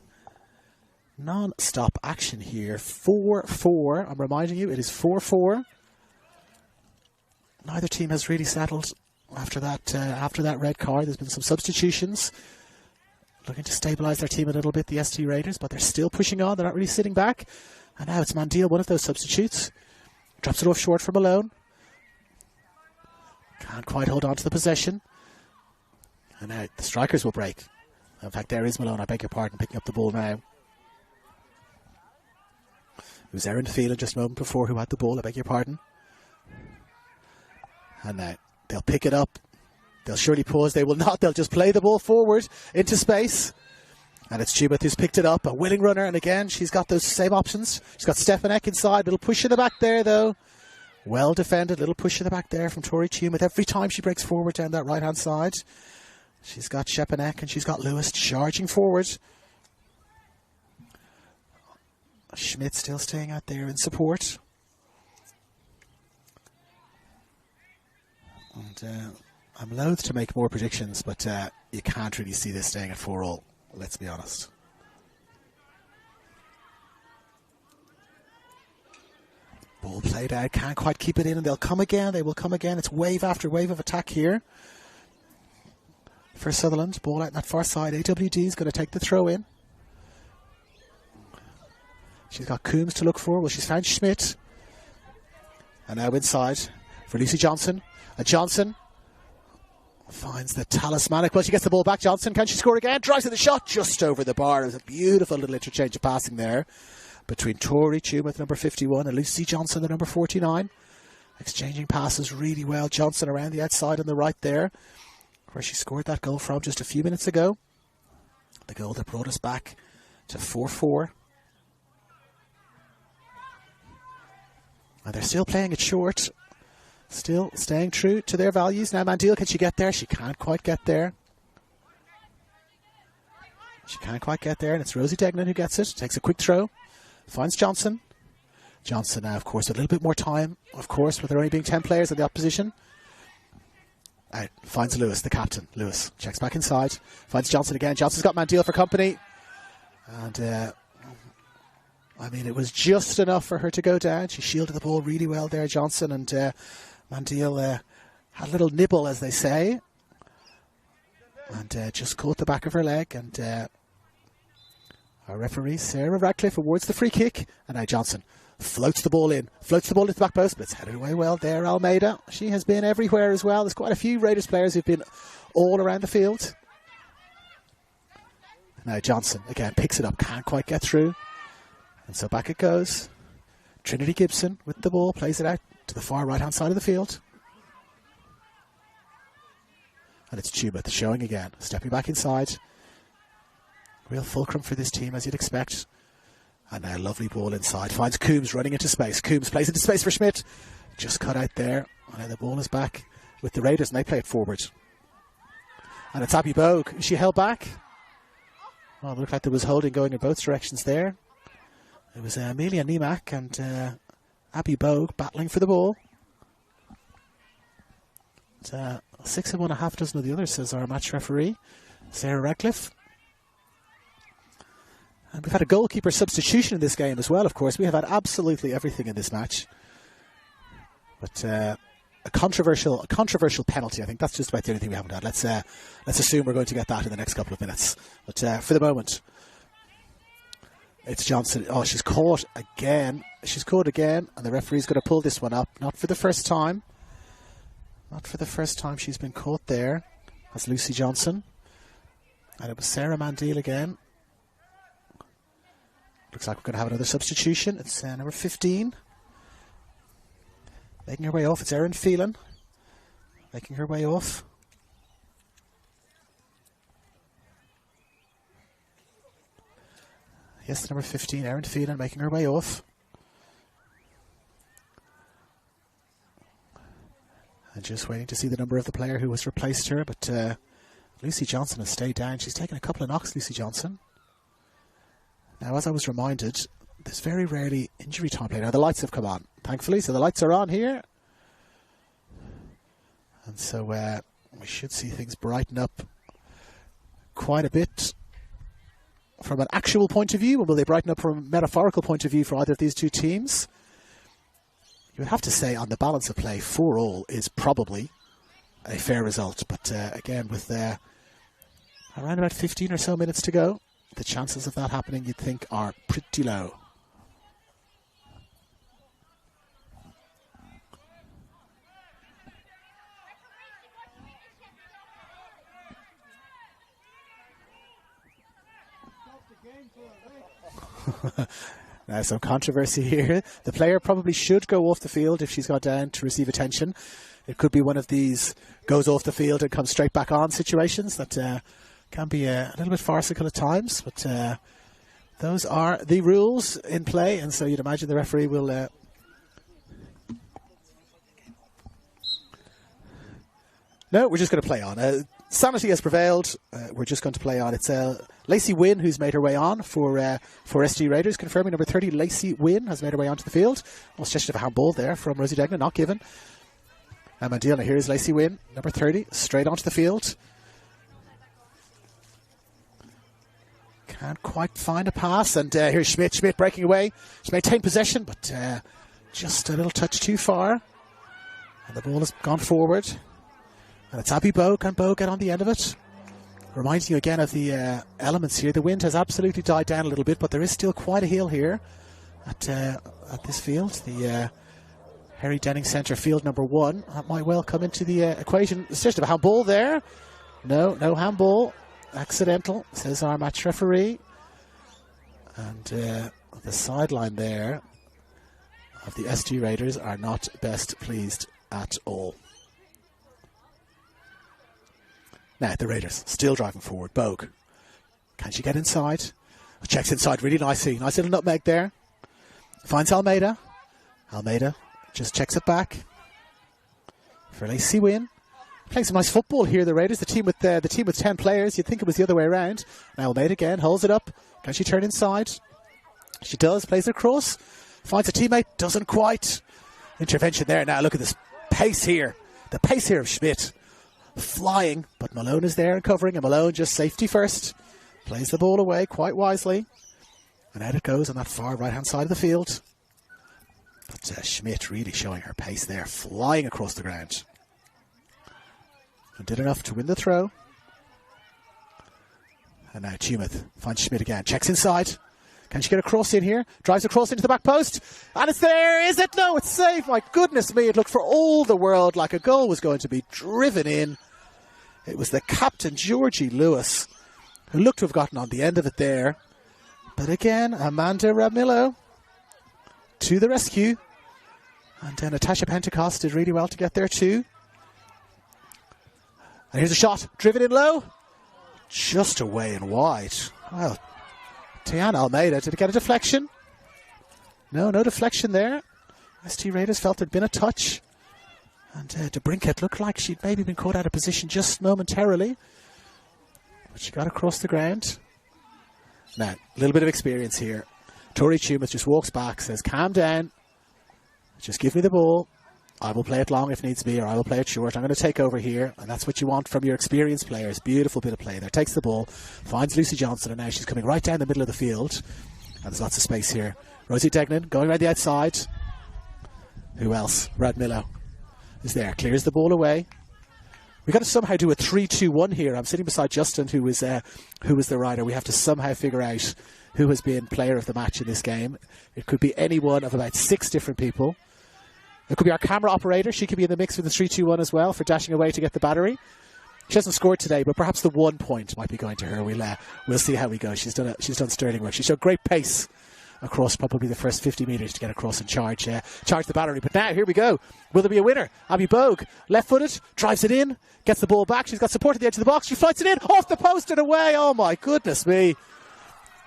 Non-stop action here. 4-4. I'm reminding you, it is 4-4. Neither team has really settled after that red card. There's been some substitutions. Looking to stabilise their team a little bit, the ST Raiders, but they're still pushing on. They're not really sitting back. And now it's Mandil, one of those substitutes. Drops it off short for Malone. Can't quite hold on to the possession. And now the strikers will break. In fact, there is Malone, I beg your pardon, picking up the ball now. It was Erin Phelan just a moment before who had the ball, I beg your pardon. And now they'll pick it up. They'll surely pause. They will not. They'll just play the ball forward into space. And it's Tumeth who's picked it up. A willing runner. And again, she's got those same options. She's got Stepanek inside. Little push in the back there, though. Well defended. Little push in the back there from Tori Tumeth. Every time she breaks forward down that right-hand side. She's got Stepanek and she's got Lewis charging forward. Schmidt still staying out there in support. And I'm loath to make more predictions, but you can't really see this staying at 4-all, let's be honest. Ball played out, can't quite keep it in, and they'll come again. They will come again. It's wave after wave of attack here. For Sutherland, ball out on that far side. AWD is going to take the throw in. She's got Coombs to look for. Well, she's found Schmidt. And now inside for Lucy Johnson. And Johnson finds the talismanic. Well, she gets the ball back. Johnson, can she score again? Drives to the shot just over the bar. It was a beautiful little interchange of passing there between Tori Tumeth, number 51, and Lucy Johnson, the number 49. Exchanging passes really well. Johnson around the outside on the right there, where she scored that goal from just a few minutes ago. The goal that brought us back to 4-4. And they're still playing it short. Still staying true to their values. Now Mandil, can she get there? She can't quite get there. She can't quite get there, and it's Rosie Degnan who gets it. Takes a quick throw. Finds Johnson. Johnson now, of course, a little bit more time, of course, with there only being 10 players in the opposition. Out, finds Lewis, the captain. Lewis checks back inside. Finds Johnson again. Johnson's got Mandil for company. And, I mean, it was just enough for her to go down. She shielded the ball really well there, Johnson. And Mandil had a little nibble, as they say. And just caught the back of her leg. And our referee, Sarah Radcliffe, awards the free kick. And now Johnson floats the ball in. Floats the ball into the back post, but it's headed away well there, Almeida. She has been everywhere as well. There's quite a few Raiders players who've been all around the field. Now Johnson, again, picks it up. Can't quite get through. And so back it goes. Trinity Gibson with the ball. Plays it out to the far right-hand side of the field. And it's Tumeth showing again. Stepping back inside. Real fulcrum for this team, as you'd expect. And now lovely ball inside. Finds Coombs running into space. Coombs plays into space for Schmidt. Just cut out there. And now the ball is back with the Raiders, and they play it forward. And it's Abby Bogue. Is she held back? Well, it looked like there was holding going in both directions there. It was Amelia Niemak and Abby Bogue battling for the ball. 6 of 1, a half dozen of the others, says our match referee, Sarah Radcliffe. And we've had a goalkeeper substitution in this game as well, of course. We have had absolutely everything in this match. But a controversial penalty. I think that's just about the only thing we haven't had. Let's assume we're going to get that in the next couple of minutes. But for the moment, it's Johnson. Oh, she's caught again. She's caught again, and the referee's going to pull this one up. Not for the first time. Not for the first time she's been caught there. That's Lucy Johnson. And it was Sarah Mandil again. Looks like we're going to have another substitution. It's number 15. Making her way off. It's Erin Phelan. Making her way off. Yes, the number 15, Erin Phelan, making her way off. And just waiting to see the number of the player who has replaced her. But Lucy Johnson has stayed down. She's taken a couple of knocks, Lucy Johnson. Now, as I was reminded, there's very rarely injury time play. Now, the lights have come on, thankfully. So the lights are on here. And so we should see things brighten up quite a bit from an actual point of view. Or will they brighten up from a metaphorical point of view for either of these two teams? You would have to say on the balance of play, 4-4 is probably a fair result. But again, with around about 15 or so minutes to go, the chances of that happening, you'd think, are pretty low. Now, some controversy here. The player probably should go off the field if she's got down to receive attention. It could be one of these goes off the field and comes straight back on situations that can be a little bit farcical at times. But those are the rules in play, and so you'd imagine the referee will... No, we're just going to play on. Sanity has prevailed. We're just going to play on. It's Lacey Wynn who's made her way on for SG Raiders, confirming number 30, Lacey Wynn, has made her way onto the field. Almost suggested of a handball there from Rosie Degnan, not given. And Mandela, here is Lacey Wynn, number 30, straight onto the field. Can't quite find a pass, and here's Schmidt. Schmidt breaking away. She's maintained possession, but just a little touch too far. And the ball has gone forward. And it's Abby Bowe. Can Bowe get on the end of it? Reminding you again of the elements here. The wind has absolutely died down a little bit, but there is still quite a hill here at this field. The Harry Denning Centre field number 1. That might well come into the equation. It's just a handball there. No handball. Accidental, says our match referee. And the sideline there of the SG Raiders are not best pleased at all. Now, the Raiders still driving forward. Bogue. Can she get inside? Checks inside really nicely. Nice little nutmeg there. Finds Almeida. Almeida just checks it back for Lacey Wynn. Playing some nice football here, the Raiders. The team with 10 players. You'd think it was the other way around. Now Almeida again holds it up. Can she turn inside? She does. Plays it across. Finds a teammate. Doesn't quite. Intervention there. Now look at this pace here. The pace here of Schmidt. Flying, but Malone is there and covering, and Malone just safety first. Plays the ball away quite wisely. And out it goes on that far right-hand side of the field. But Schmidt really showing her pace there, flying across the ground. And did enough to win the throw. And now Tumeth finds Schmidt again. Checks inside. Can she get a cross in here? Drives a cross into the back post. And it's there. Is it? No, it's safe. My goodness me. It looked for all the world like a goal was going to be driven in. It was the captain, Georgie Lewis, who looked to have gotten on the end of it there. But again, Amanda Ramillo to the rescue. And Natasha Pentecost did really well to get there too. And here's a shot. Driven in low. Just away and wide. Well, Tiana Almeida, did it get a deflection? No deflection there. ST Raiders felt there'd been a touch. And DeBrinket looked like she'd maybe been caught out of position just momentarily. But she got across the ground. Now, a little bit of experience here. Tori Tumeth just walks back, says, calm down. Just give me the ball. I will play it long if needs be, or I will play it short. I'm going to take over here, and that's what you want from your experienced players. Beautiful bit of play there. Takes the ball, finds Lucy Johnson, and now she's coming right down the middle of the field. And there's lots of space here. Rosie Degnan going around the outside. Who else? Radmillo is there. Clears the ball away. We've got to somehow do a 3-2-1 here. I'm sitting beside Justin, who was the rider. We have to somehow figure out who has been player of the match in this game. It could be any one of about 6 different people. It could be our camera operator. She could be in the mix for the 3-2-1 as well for dashing away to get the battery. She hasn't scored today, but perhaps the 1 point might be going to her. We'll see how we go. She's done sterling work. She showed great pace across probably the first 50 metres to get across and charge the battery. But now, here we go. Will there be a winner? Abby Bogue, left-footed, drives it in, gets the ball back. She's got support at the edge of the box. She flights it in, off the post and away. Oh, my goodness me.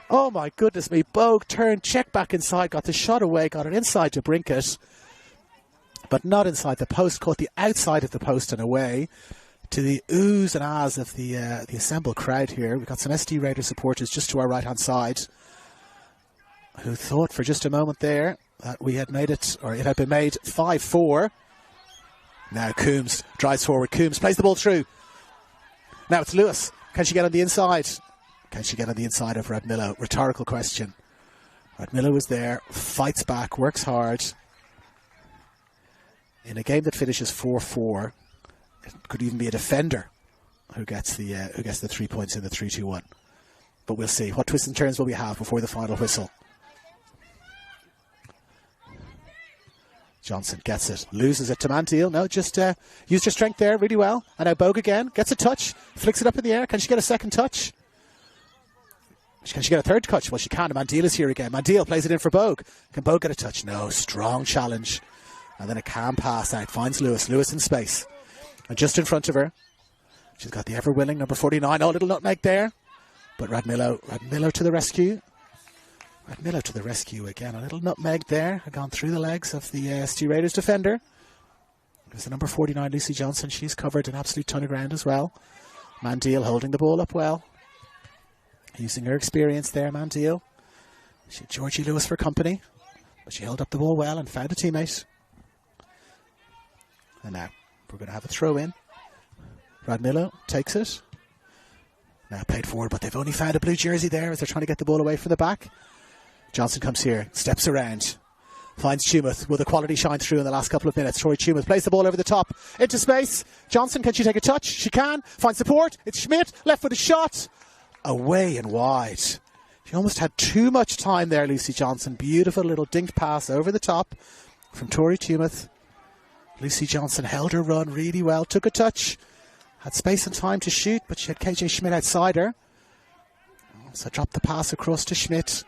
Oh, my goodness me. Bogue turned, checked back inside, got the shot away, got it inside to Brinkett, but not inside the post. Caught the outside of the post and away. To the oohs and ahs of the assembled crowd here. We've got some SD Raider supporters just to our right-hand side who thought for just a moment there that we had made it, or it had been made 5-4. Now Coombs drives forward. Coombs plays the ball through. Now it's Lewis. Can she get on the inside? Can she get on the inside of Radmillo? Rhetorical question. Radmillo was there, fights back, works hard. In a game that finishes 4-4, it could even be a defender who gets the 3 points in the 3-2-1. But we'll see. What twists and turns will we have before the final whistle? Johnson gets it. Loses it to Mantiel. No, just used her strength there really well. And now Bogue again. Gets a touch. Flicks it up in the air. Can she get a second touch? Can she get a third touch? Well, she can. Mantiel is here again. Mantiel plays it in for Bogue. Can Bogue get a touch? No. Strong challenge. And then a calm pass out. Finds Lewis. Lewis in space. And just in front of her, she's got the ever-willing number 49. Oh, little nutmeg there. But Radmillo to the rescue. Radmillo to the rescue again. A little nutmeg there. Had gone through the legs of the ST Raiders defender. There's the number 49, Lucy Johnson. She's covered an absolute ton of ground as well. Mantiel holding the ball up well. Using her experience there, Mantiel. She had Georgie Lewis for company. But she held up the ball well and found a teammate. And now we're going to have a throw in. Radmillo takes it. Now played forward, but they've only found a blue jersey there as they're trying to get the ball away from the back. Johnson comes here, steps around, finds Tumeth. Will the quality shine through in the last couple of minutes? Troy Tumeth plays the ball over the top, into space. Johnson, can she take a touch? She can. Finds support. It's Schmidt, left with a shot. Away and wide. She almost had too much time there, Lucy Johnson. Beautiful little dinked pass over the top from Tori Tumeth. Lucy Johnson held her run really well, took a touch, had space and time to shoot, but she had KJ Schmidt outside her. So dropped the pass across to Schmidt,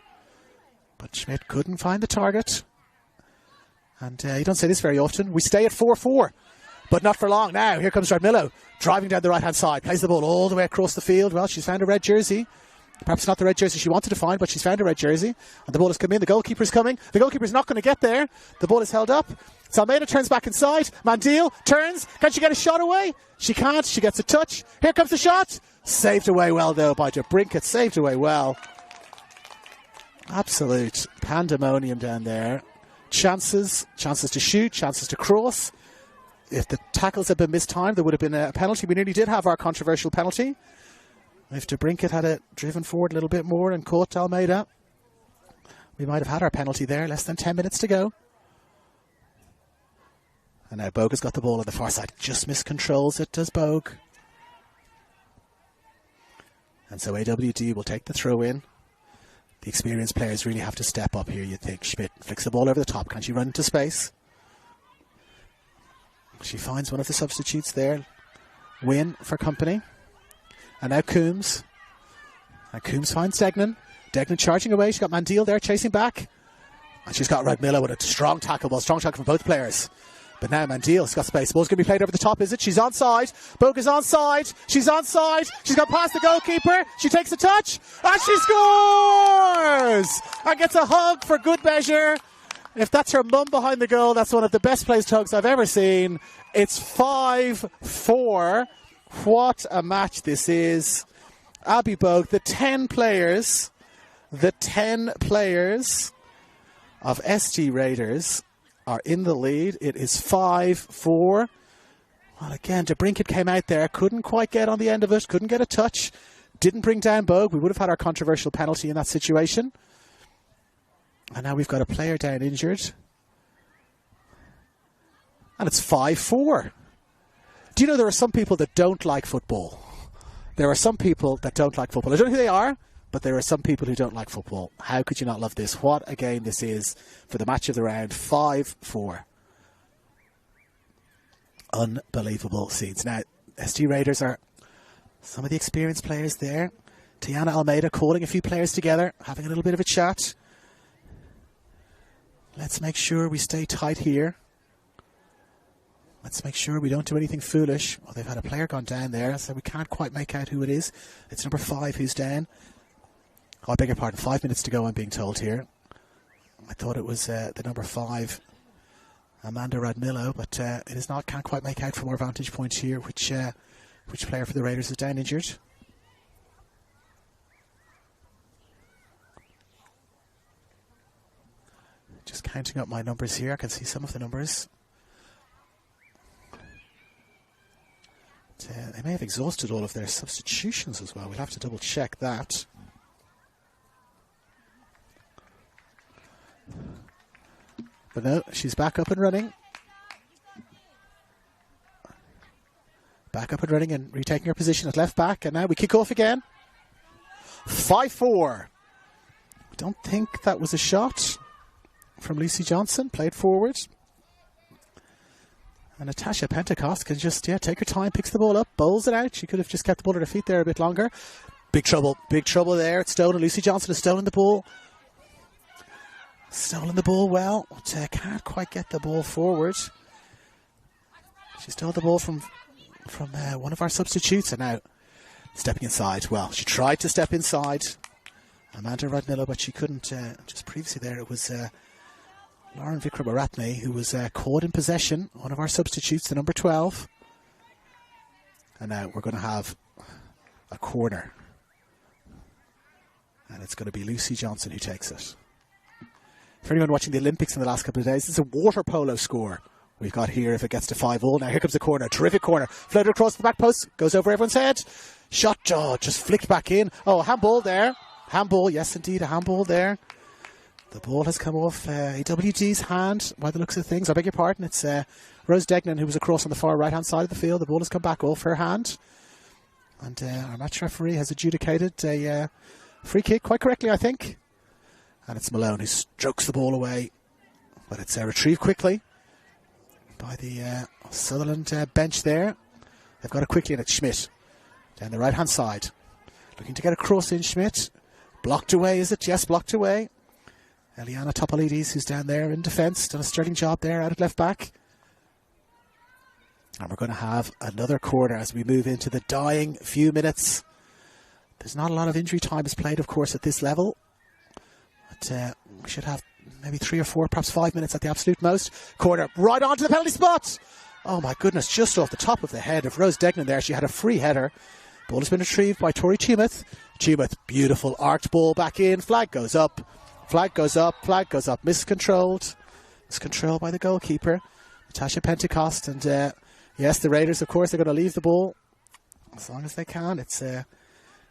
but Schmidt couldn't find the target. And you don't say this very often. We stay at 4-4, but not for long now. Here comes Radmillo, driving down the right-hand side, plays the ball all the way across the field. Well, she's found a red jersey. Perhaps not the red jersey she wanted to find, but she's found a red jersey. And the ball has come in. The goalkeeper's coming. The goalkeeper's not going to get there. The ball is held up. So Almeida turns back inside. Mantiel turns. Can she get a shot away? She can't. She gets a touch. Here comes the shot. Saved away well, though, by Brinkett. Saved away well. Absolute pandemonium down there. Chances to shoot, chances to cross. If the tackles had been mistimed, there would have been a penalty. We nearly did have our controversial penalty. If Brinkett had it driven forward a little bit more and caught Almeida, we might have had our penalty there. Less than 10 minutes to go. And now Bogue has got the ball on the far side. Just miscontrols it, does Bogue. And so AWD will take the throw in. The experienced players really have to step up here, you'd think. Schmidt flicks the ball over the top. Can she run into space? She finds one of the substitutes there. Win for company. And now Coombs. And Coombs finds Degnan. Degnan charging away. She's got Mantiel there chasing back. And she's got Radmillo with a strong tackle. Well, strong tackle from both players. But now Mantiel's got space. Ball's going to be played over the top, is it? She's onside. Bogue is onside. She's onside. She's got past the goalkeeper. She takes a touch. And she scores! And gets a hug for good measure. If that's her mum behind the goal, that's one of the best placed hugs I've ever seen. It's 5-4. What a match this is. Abby Bogue, the 10 players of ST Raiders are in the lead. It is 5-4. Well, again, Brinkett came out there, couldn't quite get on the end of it, couldn't get a touch, didn't bring down Bogue. We would have had our controversial penalty in that situation. And now we've got a player down injured. And it's 5-4. Do you know there are some people that don't like football? There are some people that don't like football. I don't know who they are, but there are some people who don't like football. How could you not love this? What a game this is for the match of the round. 5-4. Unbelievable scenes. Now, ST Raiders are some of the experienced players there. Tiana Almeida calling a few players together, having a little bit of a chat. Let's make sure we stay tight here. Let's make sure we don't do anything foolish. Well, they've had a player gone down there, so we can't quite make out who it is. It's number 5 who's down. Oh, I beg your pardon, 5 minutes to go, I'm being told here. I thought it was the number 5, Amanda Radmillo, but it is not. Can't quite make out from our vantage point here which player for the Raiders is down injured. Just counting up my numbers here. I can see some of the numbers. They may have exhausted all of their substitutions as well. We'll have to double check that. But no, she's back up and running. Back up and running and retaking her position at left back. And now we kick off again. 5-4. I don't think that was a shot from Lucy Johnson. Played forward. And Natasha Pentecost can just, take her time, picks the ball up, bowls it out. She could have just kept the ball at her feet there a bit longer. Big trouble there. It's stolen. Lucy Johnson has stolen the ball. Stolen the ball well, but can't quite get the ball forward. She stole the ball from one of our substitutes, and now stepping inside. Well, she tried to step inside, Amanda Radmillo, but she couldn't. Just previously there, it was Lauren Vikramaratne who was caught in possession, one of our substitutes, the number 12. And now we're going to have a corner. And it's going to be Lucy Johnson who takes it. For anyone watching the Olympics in the last couple of days, this is a water polo score we've got here if it gets to 5-all. Now here comes the corner, terrific corner. Floated across the back post, goes over everyone's head. Shot, just flicked back in. Oh, handball there. Handball, yes indeed, a handball there. The ball has come off AWD's hand by the looks of things. I beg your pardon, it's Rose Degnan who was across on the far right hand side of the field. The ball has come back off her hand. And our match referee has adjudicated a free kick quite correctly, I think. And it's Malone who strokes the ball away. But it's retrieved quickly by the Sutherland bench there. They've got it quickly, and it's Schmidt down the right-hand side. Looking to get a cross in, Schmidt. Blocked away, is it? Yes, blocked away. Eliana Topalidis, who's down there in defence, done a sterling job there out at left back. And we're going to have another corner as we move into the dying few minutes. There's not a lot of injury time is played, of course, at this level. But we should have maybe 3 or 4, perhaps 5 minutes at the absolute most. Corner right onto the penalty spot. Oh my goodness, just off the top of the head of Rose Degnan there. She had a free header. Ball has been retrieved by Tori Tumeth. Tumeth, beautiful arced ball back in. Flag goes up. Flag goes up. Flag goes up. Miscontrolled. Miscontrolled by the goalkeeper, Natasha Pentecost. And yes, the Raiders, of course, are going to leave the ball as long as they can. It's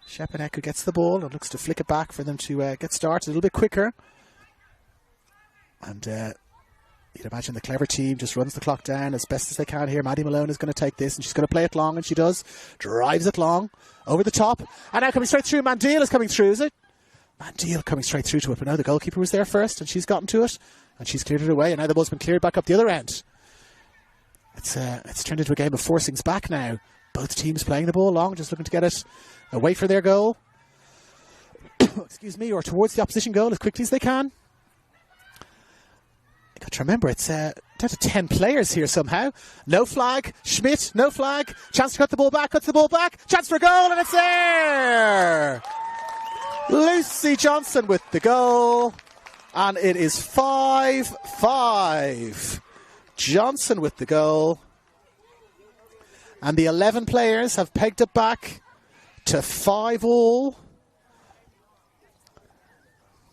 Shepanek who gets the ball and looks to flick it back for them to get started a little bit quicker. And you'd imagine the clever team just runs the clock down as best as they can here. Maddie Malone is going to take this, and she's going to play it long, and she does. Drives it long, over the top. And now coming straight through, Mandil is coming through, is it? Mandil coming straight through to it, but now the goalkeeper was there first, and she's gotten to it, and she's cleared it away, and now the ball's been cleared back up the other end. It's turned into a game of forcings back now. Both teams playing the ball long, just looking to get it away from their goal. Excuse me, or towards the opposition goal as quickly as they can. You got to remember, it's down to 10 players here somehow. No flag. Schmidt, no flag. Chance to cut the ball back, cuts the ball back. Chance for a goal, and it's there! Lucy Johnson with the goal. And it is 5-5. Johnson with the goal. And the 11 players have pegged it back to 5-all.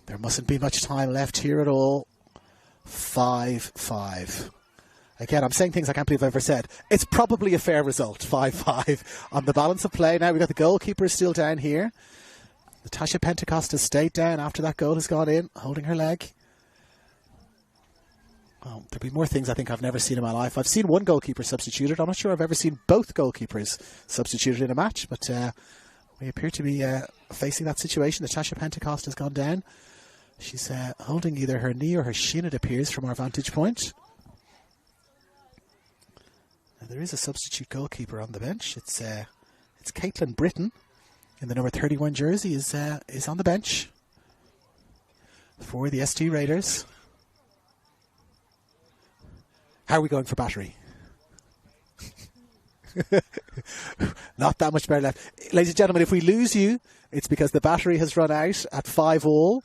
There mustn't be much time left here at all. 5-5. Again, I'm saying things I can't believe I've ever said. It's probably a fair result. 5-5 on the balance of play. Now we've got the goalkeeper still down here. Natasha Pentecost has stayed down after that goal has gone in, holding her leg. Well, there'll be more things I think I've never seen in my life. I've seen one goalkeeper substituted. I'm not sure I've ever seen both goalkeepers substituted in a match, but we appear to be facing that situation. Natasha Pentecost has gone down. She's holding either her knee or her shin, it appears, from our vantage point. Now, there is a substitute goalkeeper on the bench. It's Caitlin Britton in the number 31 jersey is on the bench for the ST Raiders. How are we going for battery? Not that much better left. Ladies and gentlemen, if we lose you, it's because the battery has run out at 5-all.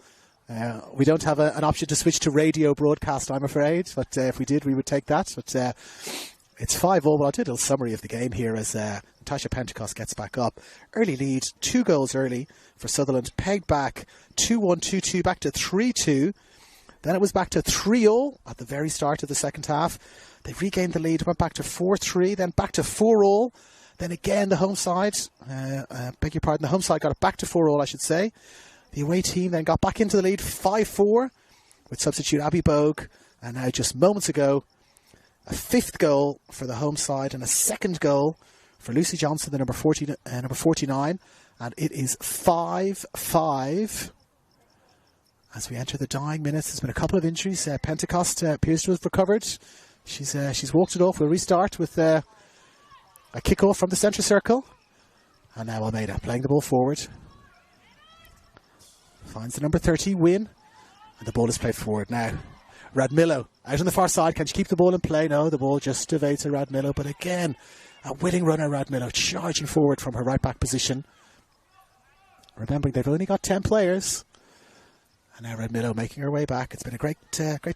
We don't have an option to switch to radio broadcast, I'm afraid. But if we did, we would take that. But it's 5-all. Well, I'll do a little summary of the game here as Natasha Pentecost gets back up. Early lead, 2 goals early for Sutherland. Pegged back 2-1, 2-2, back to 3-2. Then it was back to 3-all at the very start of the second half. They regained the lead, went back to 4-3, then back to 4-all. Then again, the home side, beg your pardon, the home side got it back to 4-all, I should say. The away team then got back into the lead, 5-4, with substitute Abby Bogue. And now just moments ago, a 5th goal for the home side and a 2nd goal for Lucy Johnson, the number 49. And it is 5-5. As we enter the dying minutes, there's been a couple of injuries. Pentecost appears to have recovered. She's walked it off. We'll restart with a kick-off from the centre circle. And now Almeida playing the ball forward. Finds the number 30, Win. And the ball is played forward now. Radmillo out on the far side. Can she keep the ball in play? No, the ball just evades to Radmillo. But again, a willing runner, Radmillo, charging forward from her right-back position. Remembering they've only got 10 players. And now Radmillo making her way back. It's been a great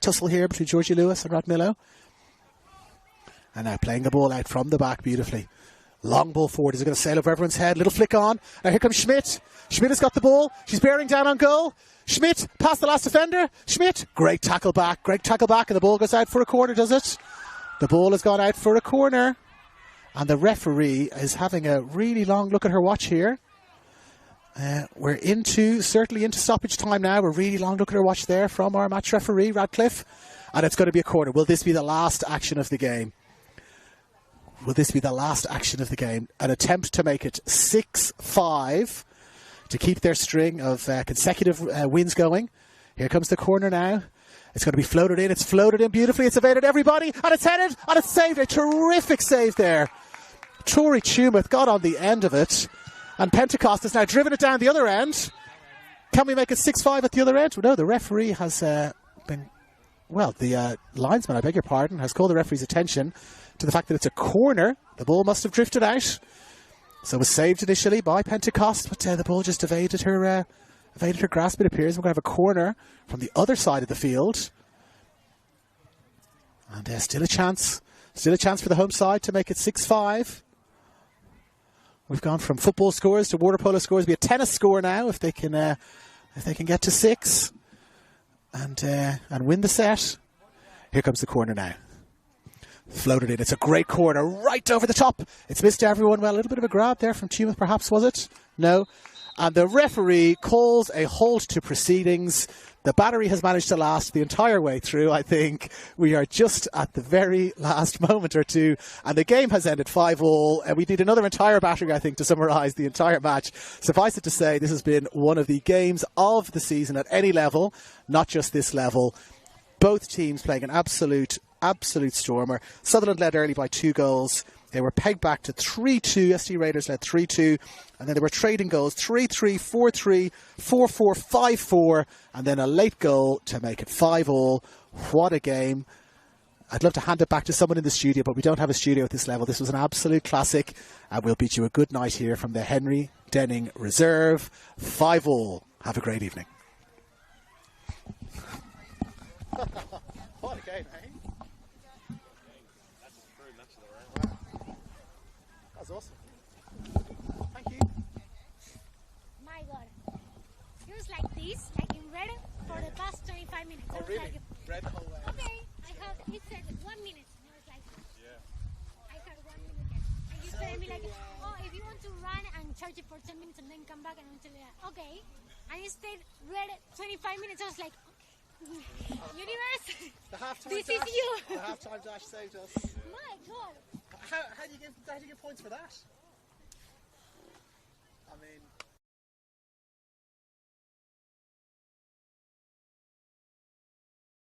tussle here between Georgie Lewis and Radmillo. And now playing the ball out from the back beautifully. Long ball forward. Is it going to sail over everyone's head? Little flick on. Now here comes Schmidt. Schmidt has got the ball. She's bearing down on goal. Schmidt past the last defender. Schmidt. Great tackle back. Great tackle back. And the ball goes out for a corner, does it? The ball has gone out for a corner. And the referee is having a really long look at her watch here. We're certainly into stoppage time now. We're really long look at her watch there from our match referee, Radcliffe. And it's going to be a corner. Will this be the last action of the game? Will this be the last action of the game? An attempt to make it 6-5 to keep their string of consecutive wins going. Here comes the corner now. It's going to be floated in. It's floated in beautifully. It's evaded everybody. And it's headed. And it's saved. A terrific save there. Tori Tumeth got on the end of it. And Pentecost has now driven it down the other end. Can we make it 6-5 at the other end? No, the referee has been... Well, the linesman, I beg your pardon, has called the referee's attention to the fact that it's a corner. The ball must have drifted out. So it was saved initially by Pentecost, but the ball just evaded her grasp, it appears. We're going to have a corner from the other side of the field. And still a chance for the home side to make it 6-5. We've gone from football scores to water polo scores. It'll be a tennis score now if they can get to 6 and win the set. Here comes the corner now. Floated in. It's a great corner right over the top. It's missed everyone. Well, a little bit of a grab there from Tumeth, perhaps, was it? No. And the referee calls a halt to proceedings. The battery has managed to last the entire way through, I think. We are just at the very last moment or two. And the game has ended 5-all. And we need another entire battery, I think, to summarise the entire match. Suffice it to say, this has been one of the games of the season at any level, not just this level. Both teams playing an absolute stormer. Sutherland led early by 2 goals. They were pegged back to 3-2. ST Raiders led 3-2. And then they were trading goals 3-3, 4-3, 4-4, 5-4. And then a late goal to make it 5-all. What a game. I'd love to hand it back to someone in the studio, but we don't have a studio at this level. This was an absolute classic. And we'll bid you a good night here from the Henry Denning Reserve. 5-all. Have a great evening. What a game, eh? That was awesome. Thank you. My God. It was like this, like in red, for the past 25 minutes. Oh, I was really? like, Red the whole way. okay, it said 1 minute. And I was like, yeah. I had 1 minute left. And you said me like, oh, if you want to run and charge it for 10 minutes and then come back, and I'm telling you, okay. And it stayed red 25 minutes. I was like, okay. Universe, this is you. The halftime dash saved us. My God. How do you give points for that? I mean...